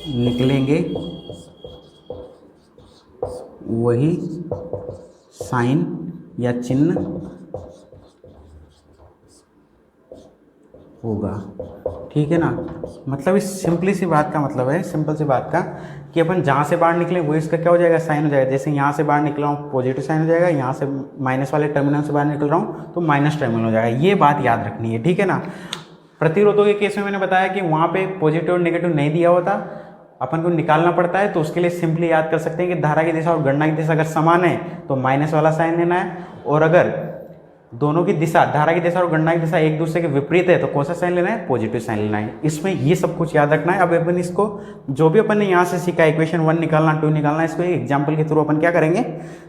निकलेंगे वही साइन या चिन्ह होगा, ठीक है ना। मतलब इस सिंपल सी बात का कि अपन जहाँ से बाहर निकले वो इसका क्या हो जाएगा, साइन हो जाएगा। जैसे यहाँ से बाहर निकल रहा हूँ पॉजिटिव साइन हो जाएगा, यहाँ से माइनस वाले टर्मिनल से बाहर निकल रहा हूँ तो माइनस टर्मिनल हो जाएगा। ये बात याद रखनी है, ठीक है ना। प्रतिरोधों के केस में मैंने बताया कि वहाँ पे पॉजिटिव और नेगेटिव नहीं दिया होता, अपन को निकालना पड़ता है। तो उसके लिए सिंपली याद कर सकते हैं कि धारा की दिशा और गणना की दिशा अगर समान है तो माइनस वाला साइन लेना है, और अगर दोनों की दिशा, धारा की दिशा और गणना की दिशा एक दूसरे के विपरीत है तो कौन सा साइन लेना है, पॉजिटिव साइन लेना है। इसमें ये सब कुछ याद रखना है। अब अपन इसको जो भी अपन ने यहाँ से सीखा, इक्वेशन 1 निकालना, 2 निकालना, इसको एक एग्जाम्पल के थ्रू अपन क्या करेंगे,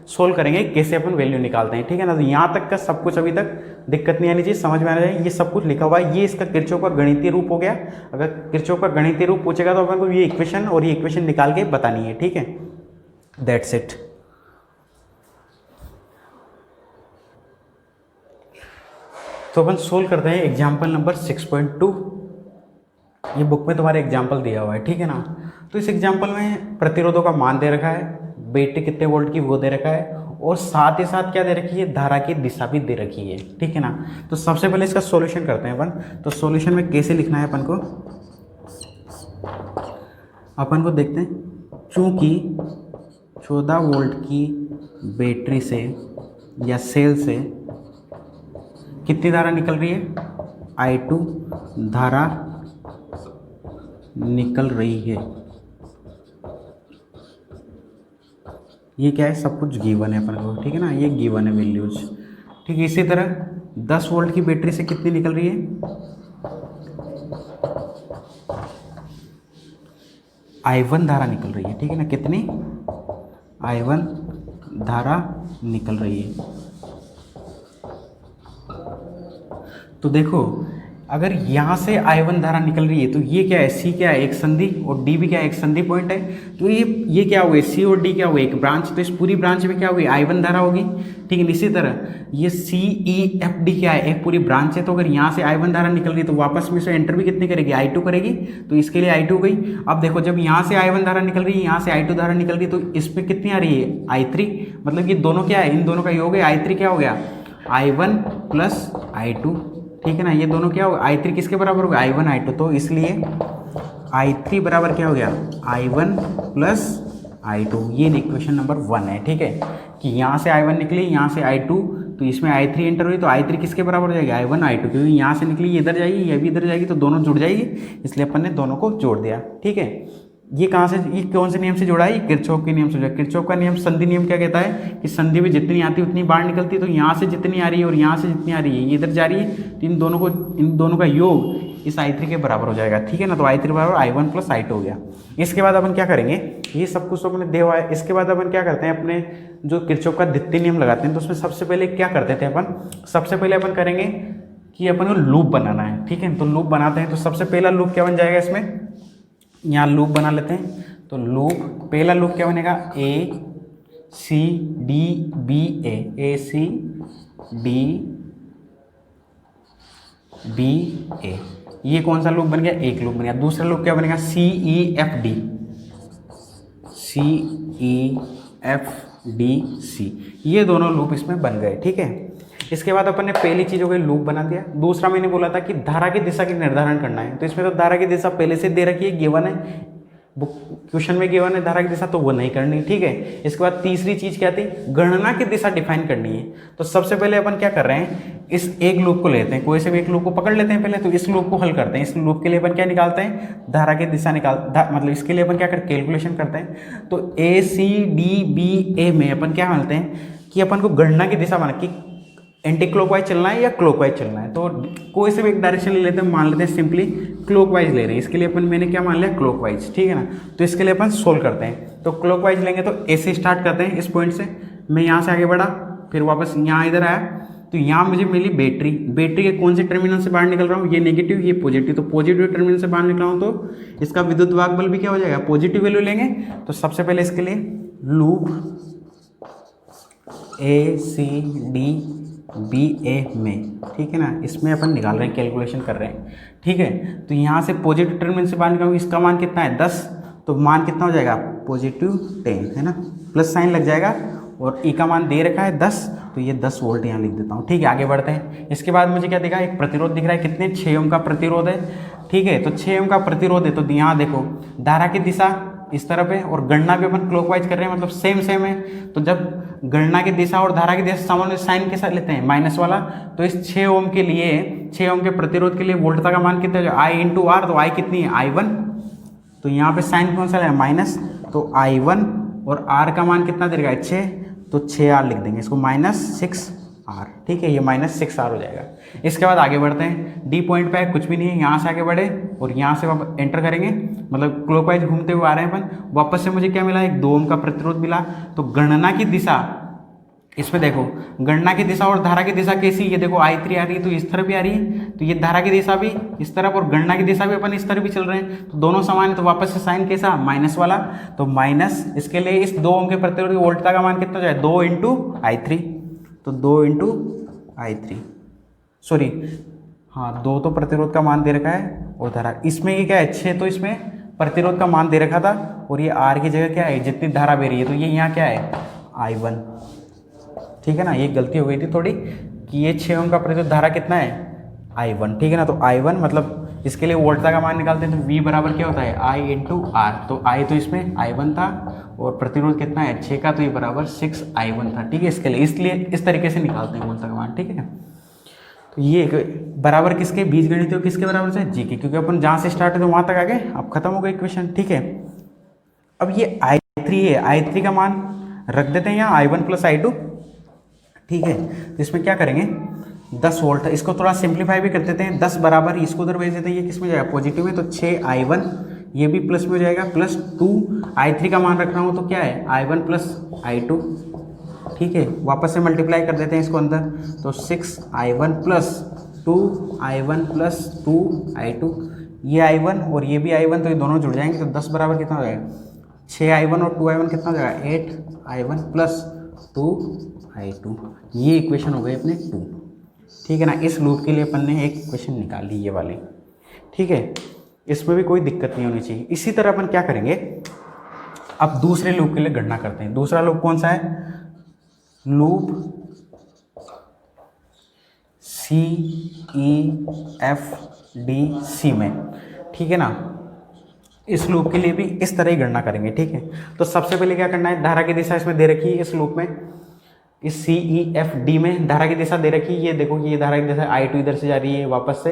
सोल्व करेंगे, कैसे अपन वैल्यू निकालते हैं, ठीक है ना। तो यहाँ तक का सब कुछ अभी तक दिक्कत नहीं आनी चाहिए, समझ में आना चाहिए। ये सब कुछ लिखा हुआ है, ये इसका किरचॉफ का गणितीय रूप हो गया। अगर किरचॉफ का गणितीय रूप पूछेगा तो अपन को ये इक्वेशन और ये इक्वेशन निकाल के बतानी है, ठीक है। That's it. तो अपन सोल्व करते हैं एग्जाम्पल नंबर 6.2। ये बुक में तुम्हारे एग्जाम्पल दिया हुआ है, ठीक है ना। तो इस एग्जाम्पल में प्रतिरोधों का मान दे रखा है, बैटरी कितने वोल्ट की वो दे रखा है, और साथ ही साथ क्या दे रखी है, धारा की दिशा भी दे रखी है, ठीक है ना। तो सबसे पहले इसका सॉल्यूशन करते हैं अपन। तो सॉल्यूशन में कैसे लिखना है अपन को देखते हैं। चूँकि 14 वोल्ट की बैटरी से या सेल से कितनी धारा निकल रही है, I2 धारा निकल रही है। ये क्या है, सब कुछ गिवन है अपन को, ठीक है ना, ये गिवन है वैल्यूज, ठीक है। इसी तरह 10 वोल्ट की बैटरी से कितनी निकल रही है, I1 धारा निकल रही है, ठीक है ना। कितनी, I1 धारा निकल रही है। तो देखो अगर यहाँ से I1 धारा निकल रही है तो ये क्या है, C क्या है, एक संधि, और D भी क्या है, एक संधि पॉइंट है। तो ये क्या हुए, C और D क्या हुए, एक ब्रांच। तो इस पूरी ब्रांच में क्या होगी, I1 धारा होगी, ठीक है। इसी तरह ये CEFD क्या है, एक पूरी ब्रांच है। तो अगर यहाँ से I1 धारा निकल रही है तो वापस में से एंटर भी कितनी करेगी, I2 करेगी। तो इसके लिए I2 गई। अब देखो जब यहाँ से I1 धारा निकल रही है, यहाँ से I2 धारा निकल रही है, तो इसमें कितनी आ रही है, I3। मतलब ये दोनों क्या है, इन दोनों का योग है, I3 क्या हो गया, I1 प्लस I2, ठीक है ना। ये दोनों क्या होगा, I3 किसके बराबर होगा, I1 I2। तो इसलिए I3 बराबर क्या हो गया, I1 प्लस I2। ये इक्वेशन नंबर 1 है, ठीक है। कि यहाँ से I1 निकली, यहाँ से I2, तो इसमें I3 एंटर हुई, तो I3 किसके बराबर हो जाएगा, I1 I2। क्योंकि यहाँ से निकली ये इधर जाएगी, ये भी इधर जाएगी, तो दोनों जुड़ जाएगी, इसलिए अपन ने दोनों को जोड़ दिया, ठीक है। ये कहाँ से, ये कौन से नियम से जुड़ा है, ये किरचॉफ के नियम से जुड़ा है। किरचॉफ का नियम, संधि नियम क्या कहता है कि संधि में जितनी आती है उतनी बाहर निकलती है। तो यहाँ से जितनी आ रही है और यहाँ से जितनी आ रही है ये इधर जा रही है, तो इन दोनों का योग इस I3 के बराबर हो जाएगा, ठीक है ना। तो I3 बराबर I1 प्लस I2 हो गया। इसके बाद अपन क्या करेंगे, ये सब कुछ तो अपने दिया हुआ है। इसके बाद अपन क्या करते हैं, अपने जो किरचॉफ का द्वितीय नियम लगाते हैं, तो उसमें सबसे पहले क्या करते थे अपन, सबसे पहले अपन करेंगे कि अपन को लूप बनाना है, ठीक है। तो लूप बनाते हैं, तो सबसे पहला लूप क्या बन जाएगा इसमें, यहाँ लूप बना लेते हैं। तो लूप, पहला लूप क्या बनेगा, ACDBA, ये कौन सा लूप बन गया, एक लूप बन गया। दूसरा लूप क्या बनेगा, CEFDC, ये दोनों लूप इसमें बन गए, ठीक है। इसके बाद अपन ने पहली चीज हो गई लूप बना दिया। दूसरा मैंने बोला था कि धारा की दिशा की निर्धारण करना है, तो इसमें तो धारा की दिशा पहले से दे रखी है, गिवन है, क्वेश्चन में गिवन है धारा की दिशा, तो वो नहीं करनी, ठीक है। इसके बाद तीसरी चीज क्या थी, गणना की दिशा डिफाइन करनी है। तो सबसे पहले अपन क्या कर रहे हैं, इस एक लूप को लेते हैं, कोई से भी एक लूप को पकड़ लेते हैं पहले, तो इस लूप को हल करते हैं। इस लूप के लिए अपन क्या निकालते हैं, धारा की दिशा मतलब इसके लिए अपन क्या करते, कैलकुलेशन करते हैं। तो ACDBA में अपन क्या मानते हैं कि अपन को गणना की दिशा बना कि एंटी क्लॉकवाइज चलना है या क्लॉकवाइज चलना है। तो कोई से भी एक डायरेक्शन ले लेते हैं, मान लेते हैं सिंपली क्लॉकवाइज ले रहे हैं, इसके लिए अपन मैंने क्या मान लिया, क्लॉकवाइज, ठीक है ना। तो इसके लिए अपन सोल्व करते हैं। तो क्लॉकवाइज लेंगे तो ऐसे स्टार्ट करते हैं, इस पॉइंट से मैं यहाँ से आगे बढ़ा, फिर वापस यहाँ इधर आया, तो यहाँ मुझे मिली बैटरी। बैटरी के कौन से टर्मिनल से बाहर निकल रहा हूँ, ये नेगेटिव ये पॉजिटिव, तो पॉजिटिव टर्मिनल से बाहर निकला हूँ तो इसका विद्युत वाहक बल भी क्या हो जाएगा, पॉजिटिव वैल्यू लेंगे। तो सबसे पहले इसके लिए लूप ACDBA में, ठीक है ना, इसमें अपन निकाल रहे हैं, कैलकुलेशन कर रहे हैं, ठीक है। तो यहाँ से पॉजिटिव टर्मिनल से बाहर निकालूंगा, इसका मान कितना है 10, तो मान कितना हो जाएगा +10, है ना, प्लस साइन लग जाएगा, और ई का मान दे रखा है 10, तो ये 10 वोल्ट यहाँ लिख देता हूँ, ठीक है। आगे बढ़ते हैं। इसके बाद मुझे क्या दिखा, एक प्रतिरोध दिख रहा है, कितने 6 ओम का प्रतिरोध है, ठीक है। तो 6 ओम का प्रतिरोध है, तो यहाँ देखो धारा की दिशा इस तरफ है, और गणना भी अपन क्लॉकवाइज कर रहे हैं, मतलब सेम सेम है। तो जब गणना की दिशा और धारा की दिशा सामान्य साइन के साथ लेते हैं माइनस वाला, तो इस 6 ओम के लिए, 6 ओम के प्रतिरोध के लिए वोल्टता का मान कितना है, I/R, तो I कितनी है, I1, तो यहाँ पे साइन कौन सा है, माइनस, तो I1, और R का मान कितना दे रहा है 6, तो 6R लिख देंगे, इसको -6R, ठीक है, ये -6R हो जाएगा। इसके बाद आगे बढ़ते हैं, डी पॉइंट पे कुछ भी नहीं है, यहाँ से आगे बढ़े और यहाँ से एंटर करेंगे, मतलब क्लॉकवाइज घूमते हुए आ रहे हैं अपन। वापस से मुझे क्या मिला, एक 2 ओम का प्रतिरोध मिला। तो गणना की दिशा, इसमें देखो गणना की दिशा और धारा की दिशा कैसी, ये देखो I3 आ रही है, तो इस तरफ भी आ रही है, तो ये धारा की दिशा भी इस तरफ और गणना की दिशा भी अपन इस तरफ भी चल रहे हैं, तो दोनों समान है। तो वापस से साइन कैसा, माइनस वाला, तो माइनस, इसके लिए इस 2 ओम के प्रतिरोध की वोल्टता का मान कितना जाए, 2 × I3, तो 2 × I3, सॉरी हाँ 2 तो प्रतिरोध का मान दे रखा है, और धारा इसमें ये क्या है 6, तो इसमें प्रतिरोध का मान दे रखा था, और ये R की जगह क्या है, जितनी धारा बह रही है, तो ये यहाँ क्या है I1, ठीक है ना। ये गलती हो गई थी थोड़ी कि ये 6 ओम का प्रतिरोध धारा कितना है I1, ठीक है ना। तो I1 मतलब इसके लिए वोल्टता का मान निकालते हैं, तो V बराबर क्या होता है I × R, तो I तो इसमें I1 था और प्रतिरोध कितना है 6 का, तो ये बराबर 6I1 था, ठीक है। इसलिए इस तरीके से निकालते हैं वोल्टता का मान, ठीक है। तो ये बराबर किसके, बीजगणित किसके बराबर से, जी के, क्योंकि अपन जहाँ से स्टार्ट है तो वहाँ तक आ गए, अब खत्म हो गई इक्वेशन, ठीक है। अब ये I3 है, I3 का मान रख देते हैं यहाँ I1 + I2, ठीक है। तो इसमें क्या करेंगे 10 वोल्ट, इसको थोड़ा सिंप्लीफाई भी कर देते हैं, 10 बराबर इसको उधर भेज देते हैं, ये किस में जाएगा पॉजिटिव में, तो 6I1, ये भी प्लस में हो जाएगा, +2 I3 का मान रख रहा हूँ, तो क्या है I1 + I2, ठीक है। वापस से मल्टीप्लाई कर देते हैं इसको अंदर, तो 6I1 + 2I1 + 2I2, ये I1 और ये भी I1, तो ये दोनों जुड़ जाएंगे, तो 10 बराबर कितना हो जाएगा 6I1 और 2I1 कितना हो जाएगा 8I1 + 2I2, ये इक्वेशन हो गई अपने 2, ठीक है ना। इस लूप के लिए अपन ने एक इक्वेशन निकाली ये वाली, ठीक है। इसमें भी कोई दिक्कत नहीं होनी चाहिए। इसी तरह अपन क्या करेंगे, अब दूसरे लूप के लिए गणना करते हैं। दूसरा लूप कौन सा है, लूप CEFDC में, ठीक है ना। इस लूप के लिए भी इस तरह ही गणना करेंगे, ठीक है। तो सबसे पहले क्या करना है, धारा की दिशा इसमें दे रखी है, इस लूप में, इस CEFD में धारा की दिशा दे रखी है, ये देखो ये धारा की दिशा I2 इधर से जा रही है, वापस से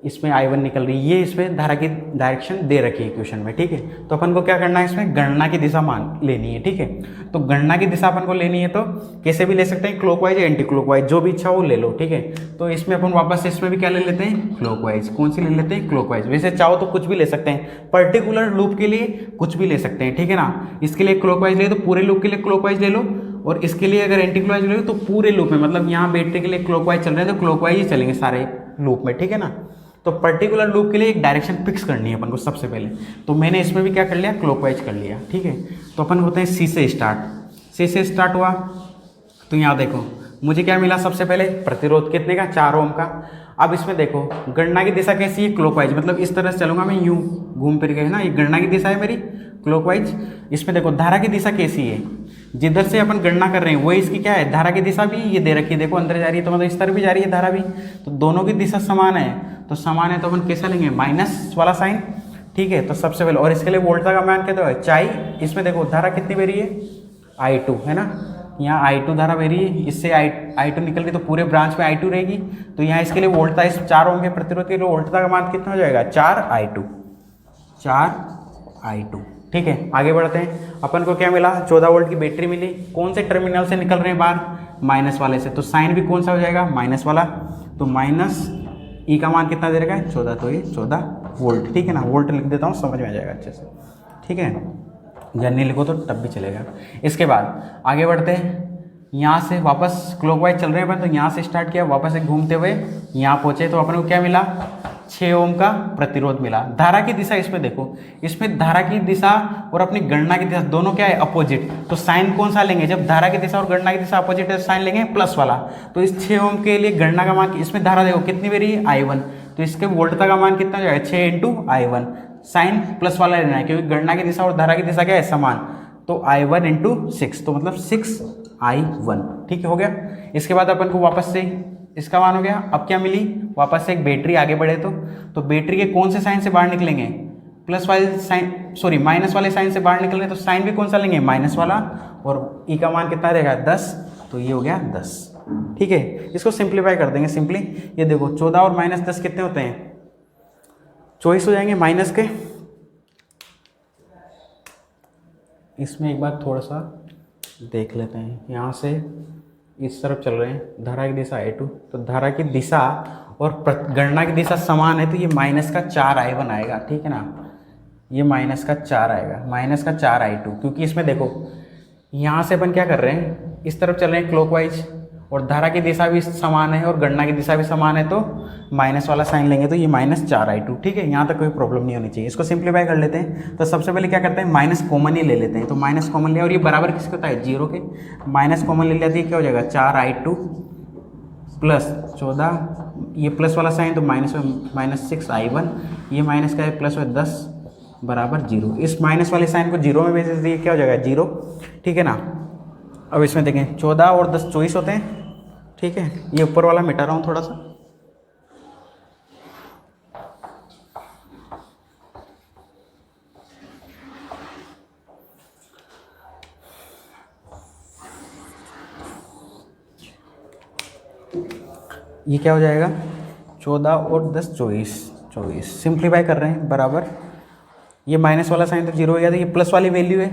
इसमें I1 निकल रही है, ये इसमें धारा की डायरेक्शन दे रखी है इक्वेशन में, ठीक है। तो अपन को क्या करना है, इसमें गणना की दिशा मान लेनी है, ठीक है। तो गणना की दिशा अपन को लेनी है तो कैसे भी ले सकते हैं, क्लॉकवाइज या एंटी क्लॉकवाइज, जो भी इच्छा हो ले लो, ठीक है। तो इसमें अपन वापस इसमें भी क्या ले लेते हैं, क्लॉकवाइज। कौन सी ले लेते हैं, क्लॉकवाइज। वैसे चाहो तो कुछ भी ले सकते हैं, पर्टिकुलर लूप के लिए कुछ भी ले सकते हैं, ठीक है ना। इसके लिए क्लॉकवाइज ले तो पूरे लूप के लिए क्लॉकवाइज ले लो, और इसके लिए अगर एंटी क्लॉकवाइज ले लो तो पूरे लूप में, मतलब यहाँ बैटरी के लिए क्लॉकवाइज चल रहे हैं तो क्लॉकवाइज ही चलेंगे सारे लूप में, ठीक है ना। तो पर्टिकुलर लूप के लिए एक डायरेक्शन फिक्स करनी है अपन को सबसे पहले। तो मैंने इसमें भी क्या कर लिया, क्लॉकवाइज कर लिया, ठीक है। तो अपन होते हैं सी से स्टार्ट, सी से स्टार्ट हुआ तो यहाँ देखो मुझे क्या मिला, सबसे पहले प्रतिरोध कितने का, 4 ओम का। अब इसमें देखो गणना की दिशा कैसी है, क्लॉकवाइज, मतलब इस तरह से चलूंगा मैं, यूं घूम फिर के, है ना। ये गणना की दिशा है मेरी क्लॉकवाइज। इसमें देखो धारा की दिशा कैसी है, जिधर से अपन गणना कर रहे हैं वही इसकी क्या है, धारा की दिशा भी ये दे रखी है, देखो अंदर जा रही है, तो मतलब इस तरह भी जा रही है धारा भी, तो दोनों की दिशा समान है। तो समान है तो अपन कैसा लेंगे, माइनस वाला साइन, ठीक है। तो सबसे पहले, और इसके लिए वोल्टा का मान कहते हैं चाई। इसमें देखो धारा कितनी बह रही है, I2, है ना। यहाँ I2 धारा बह रही है, इससे I2 निकल रही, तो पूरे ब्रांच में I2 रहेगी। तो यहाँ इसके लिए वोल्टा, इस 4 ओम के प्रतिरोध के लिए वोल्टा का मान कितना हो जाएगा, 4I2, 4I2, ठीक है। आगे बढ़ते हैं, अपन को क्या मिला, 14 वोल्ट की बैटरी मिली। कौन से टर्मिनल से निकल रहे हैं बाहर, माइनस वाले से, तो साइन भी कौन सा हो जाएगा, माइनस वाला। तो माइनस ई का मान कितना दे रखा है, 14, तो ये 14 वोल्ट, ठीक है ना। वोल्ट लिख देता हूँ, समझ में आ जाएगा अच्छे से, ठीक है। या नहीं लिखो तो तब भी चलेगा। इसके बाद आगे बढ़ते हैं, यहाँ से वापस क्लॉकवाइज चल रहे हैं अपन, तो यहाँ से स्टार्ट किया, वापस एक घूमते हुए यहाँ पहुँचे, तो अपन को क्या मिला, 6 ओम का प्रतिरोध मिला। धारा की दिशा इसमें देखो, इसमें धारा की दिशा और अपनी गणना की दिशा दोनों क्या है, अपोजिट। तो साइन कौन सा लेंगे, जब धारा की दिशा और गणना की दिशा अपोजिट है तो साइन लेंगे प्लस वाला। तो इस 6 ओम के लिए गणना का मान, इसमें धारा देखो कितनी बह रही है, I1, तो इसके वोल्टता का मान कितना हो जाएगा, 6 इंटू I1। साइन प्लस वाला लेना है क्योंकि गणना की दिशा और धारा की दिशा क्या है, समान। तो I1 इंटू 6, तो मतलब 6I1, ठीक है, हो गया। इसके बाद अपन को वापस से इसका मान हो गया। अब क्या मिली, वापस से एक बैटरी, आगे बढ़े तो बैटरी के कौन से साइन से बाहर निकलेंगे, प्लस वाले साइन, सॉरी माइनस वाले साइन से बाहर निकलेंगे, तो साइन भी कौन सा लेंगे, माइनस वाला। और ई का मान कितना रहेगा, 10, तो ये हो गया 10, ठीक है। इसको सिंप्लीफाई कर देंगे सिंपली। ये देखो 14 और माइनस 10 कितने होते हैं, 24 हो जाएंगे माइनस के। इसमें एक बार थोड़ा सा देख लेते हैं, यहाँ से इस तरफ चल रहे हैं, धारा की दिशा I2, तो धारा की दिशा और गणना की दिशा समान है, तो ये माइनस का 4I1 आएगा, ठीक है ना। ये माइनस का 4 आएगा, माइनस का 4I2, क्योंकि इसमें देखो यहाँ से अपन क्या कर रहे हैं, इस तरफ चल रहे हैं क्लॉकवाइज, और धारा की दिशा भी समान है और गणना की दिशा भी समान है, तो माइनस वाला साइन लेंगे, तो ये माइनस 4I2, ठीक है। यहाँ तक कोई प्रॉब्लम नहीं होनी चाहिए। इसको सिंप्लीफाई कर लेते हैं, तो सबसे पहले क्या करते हैं, माइनस कॉमन ही ले लेते हैं। तो माइनस कॉमन लिया, और ये बराबर किसके होता है, 0 के। माइनस कॉमन ले लिया तो ये क्या हो जाएगा, 4I2 प्लस 14, ये प्लस वाला साइन तो माइनस 6I1, ये माइनस का है प्लस 10 बराबर 0। इस माइनस वाले साइन को 0 में भेज दिए, क्या हो जाएगा 0, ठीक है ना। अब इसमें देखें 14 और 10 24 होते हैं, ठीक है। ये ऊपर वाला मिटा रहा हूँ थोड़ा सा, ये क्या हो जाएगा, 14 और 10 24 सिंप्लीफाई कर रहे हैं बराबर। ये माइनस वाला साइन तो 0 हो गया था, ये प्लस वाली वैल्यू है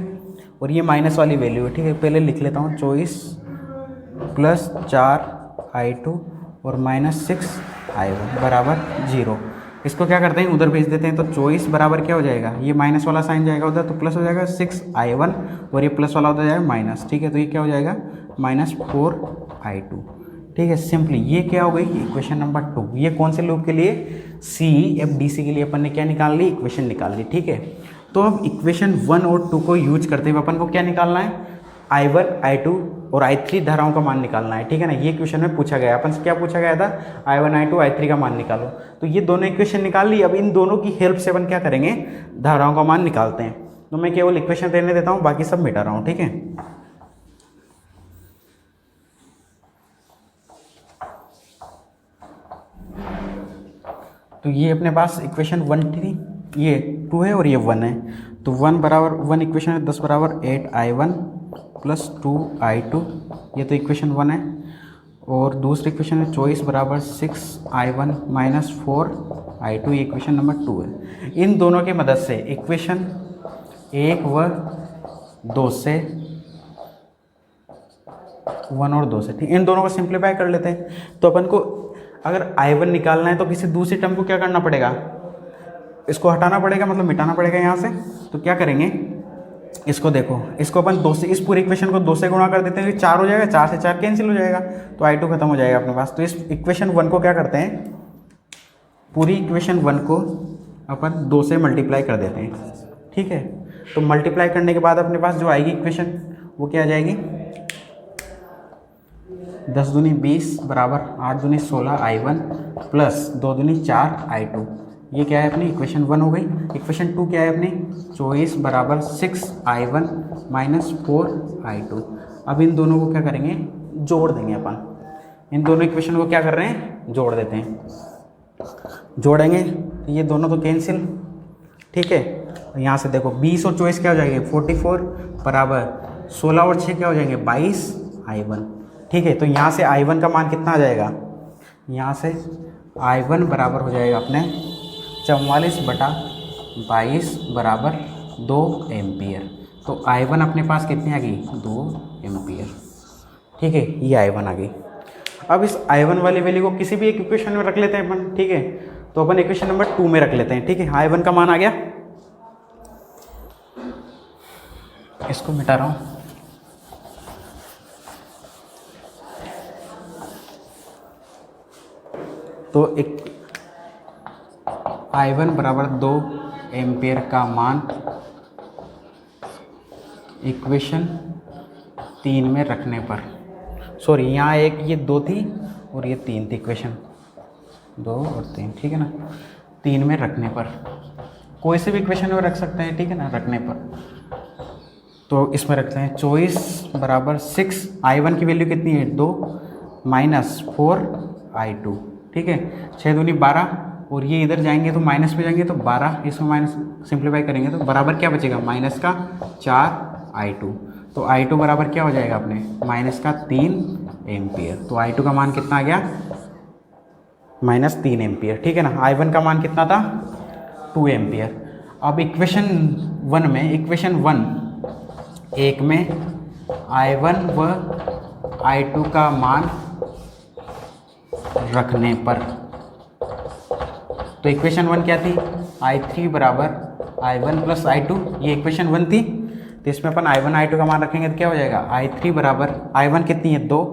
और ये माइनस वाली वैल्यू है, ठीक है। पहले लिख लेता हूँ, 24 प्लस 4I2 और माइनस 6I1 बराबर 0। इसको क्या करते हैं, उधर भेज देते हैं, तो 24 बराबर क्या हो जाएगा, ये माइनस वाला साइन जाएगा उधर, तो प्लस हो जाएगा 6I1 और ये प्लस वाला उधर जाएगा माइनस, ठीक है। तो ये क्या हो जाएगा, माइनस 4I2, ठीक है। सिंपली ये क्या हो गई, इक्वेशन नंबर 2। ये कौन से लूप के लिए, CFDC के लिए अपन ने क्या निकाल ली, इक्वेशन निकाल ली, ठीक है। तो अब इक्वेशन 1 और 2 को यूज करते हुए अपन को क्या निकालना है, I1, I2 और I3 धाराओं का मान निकालना है, ठीक है ना। ये क्वेश्चन में पूछा गया, अपन से क्या पूछा गया था, I1, I2, I3 का मान निकालो। तो ये दोनों इक्वेशन निकाल ली। अब इन दोनों की हेल्प से अपन क्या करेंगे, धाराओं का मान निकालते हैं। तो मैं केवल इक्वेशन रहने देता हूँ, बाकी सब मिटा रहा हूँ, ठीक है। तो ये अपने पास इक्वेशन 1 थी, ये 2 है और ये 1 है। तो 1 बराबर 1 इक्वेशन है, 10 बराबर 8I1 प्लस 2I2, ये तो इक्वेशन 1 है। और दूसरी इक्वेशन है 24 बराबर 6I1 minus 4 I2 equation number 2 है। इन दोनों की मदद से इक्वेशन 1 व 2 से 1 और 2 से, ठीक, इन दोनों को सिंप्लीफाई कर लेते हैं। तो अपन को अगर I1 निकालना है तो किसी दूसरी टर्म को क्या करना पड़ेगा, इसको हटाना पड़ेगा, मतलब मिटाना पड़ेगा यहाँ से। तो क्या करेंगे, इसको देखो, इसको अपन 2 से, इस पूरी इक्वेशन को 2 से गुणा कर देते हैं, 4 हो जाएगा, 4 से 4 कैंसिल हो जाएगा, तो I2 खत्म हो जाएगा अपने पास। तो इस इक्वेशन 1 को क्या करते हैं, पूरी इक्वेशन 1 को अपन 2 से मल्टीप्लाई कर देते हैं, ठीक है। तो मल्टीप्लाई करने के बाद अपने पास जो आएगी इक्वेशन वो क्या आ जाएगी, 10 दूनी 20 बराबर 8 दूनी 16 I1 प्लस 2 दूनी 4 I2। ये क्या है अपनी इक्वेशन 1 हो गई। इक्वेशन 2 क्या है अपनी, 24 बराबर 6 I1 माइनस 4 I2। अब इन दोनों को क्या करेंगे, जोड़ देंगे अपन। इन दोनों इक्वेशन को क्या कर रहे हैं, जोड़ देते हैं। जोड़ेंगे तो ये दोनों तो कैंसिल, ठीक है। यहाँ से देखो 20 और 24 क्या हो जाएंगे, 44 बराबर 16 और 6 क्या हो जाएंगे, 22 I1, ठीक है। तो यहाँ से I1 का मान कितना आ जाएगा, यहाँ से I1 बराबर हो जाएगा अपने 44/22 बराबर 2 एम्पियर। तो I1 अपने पास कितनी आ गई, 2 एम्पियर, ठीक है। ये I1 आ गई। अब इस I1 वाली वैल्यू को किसी भी एक इक्वेशन में रख लेते हैं अपन, ठीक है। तो अपन इक्वेशन नंबर 2 में रख लेते हैं, ठीक है। I1 का मान आ गया, इसको मिटा रहा हूँ। तो एक I1 बराबर 2 एम्पियर का मान इक्वेशन 3 में रखने पर, सॉरी यहाँ एक ये 2 थी और ये 3 थी, इक्वेशन 2 और 3, ठीक है ना। 3 में रखने पर, कोई से भी इक्वेशन में रख सकते हैं, ठीक है ना, रखने पर। तो इसमें रखते हैं 24 बराबर 6, I1 की वैल्यू कितनी है, 2 माइनस 4 I2, ठीक है। 6 दूनी 12 और ये इधर जाएंगे तो माइनस में जाएंगे तो 12, इसमें माइनस सिंप्लीफाई करेंगे तो बराबर क्या बचेगा, माइनस का 4 I2। तो I2 बराबर क्या हो जाएगा अपने, माइनस का 3 एम्पियर। तो I2 का मान कितना आ गया, -3 एम्पियर, ठीक है ना। I1 का मान कितना था, 2 एम्पियर। अब इक्वेशन 1 में, इक्वेशन 1 में I1 व I2 का मान रखने पर, तो इक्वेशन 1 क्या थी, I3 बराबर I1 प्लस I2, ये इक्वेशन 1 थी। तो इसमें अपन I1 I2 का मान रखेंगे तो क्या हो जाएगा, I3 बराबर I1 कितनी है, 2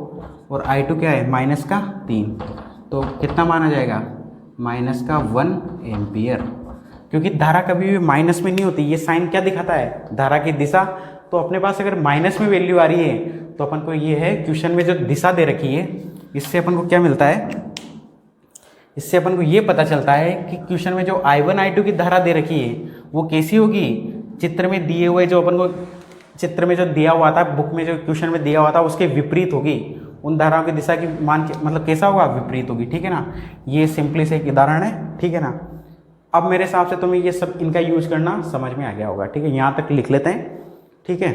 और I2 क्या है, माइनस का 3। तो कितना मान आ जाएगा, माइनस का 1 एम्पियर। क्योंकि धारा कभी भी माइनस में नहीं होती, ये साइन क्या दिखाता है, धारा की दिशा। तो अपने पास अगर माइनस में वैल्यू आ रही है तो अपन को ये है, क्वेश्चन में जो दिशा दे रखी है, इससे अपन को क्या मिलता है, इससे अपन को ये पता चलता है कि क्वेश्चन में जो I1 I2 की धारा दे रखी है वो कैसी होगी, चित्र में दिए हुए, जो अपन को चित्र में जो दिया हुआ था, बुक में जो क्वेश्चन में दिया हुआ था उसके विपरीत होगी। उन धाराओं की दिशा की मान मतलब कैसा होगा, विपरीत होगी, ठीक है ना। ये सिंपली से एक उदाहरण है, ठीक है ना। अब मेरे हिसाब से तुम्हें ये सब इनका यूज करना समझ में आ गया होगा, ठीक है। यहाँ तक लिख लेते हैं, ठीक है।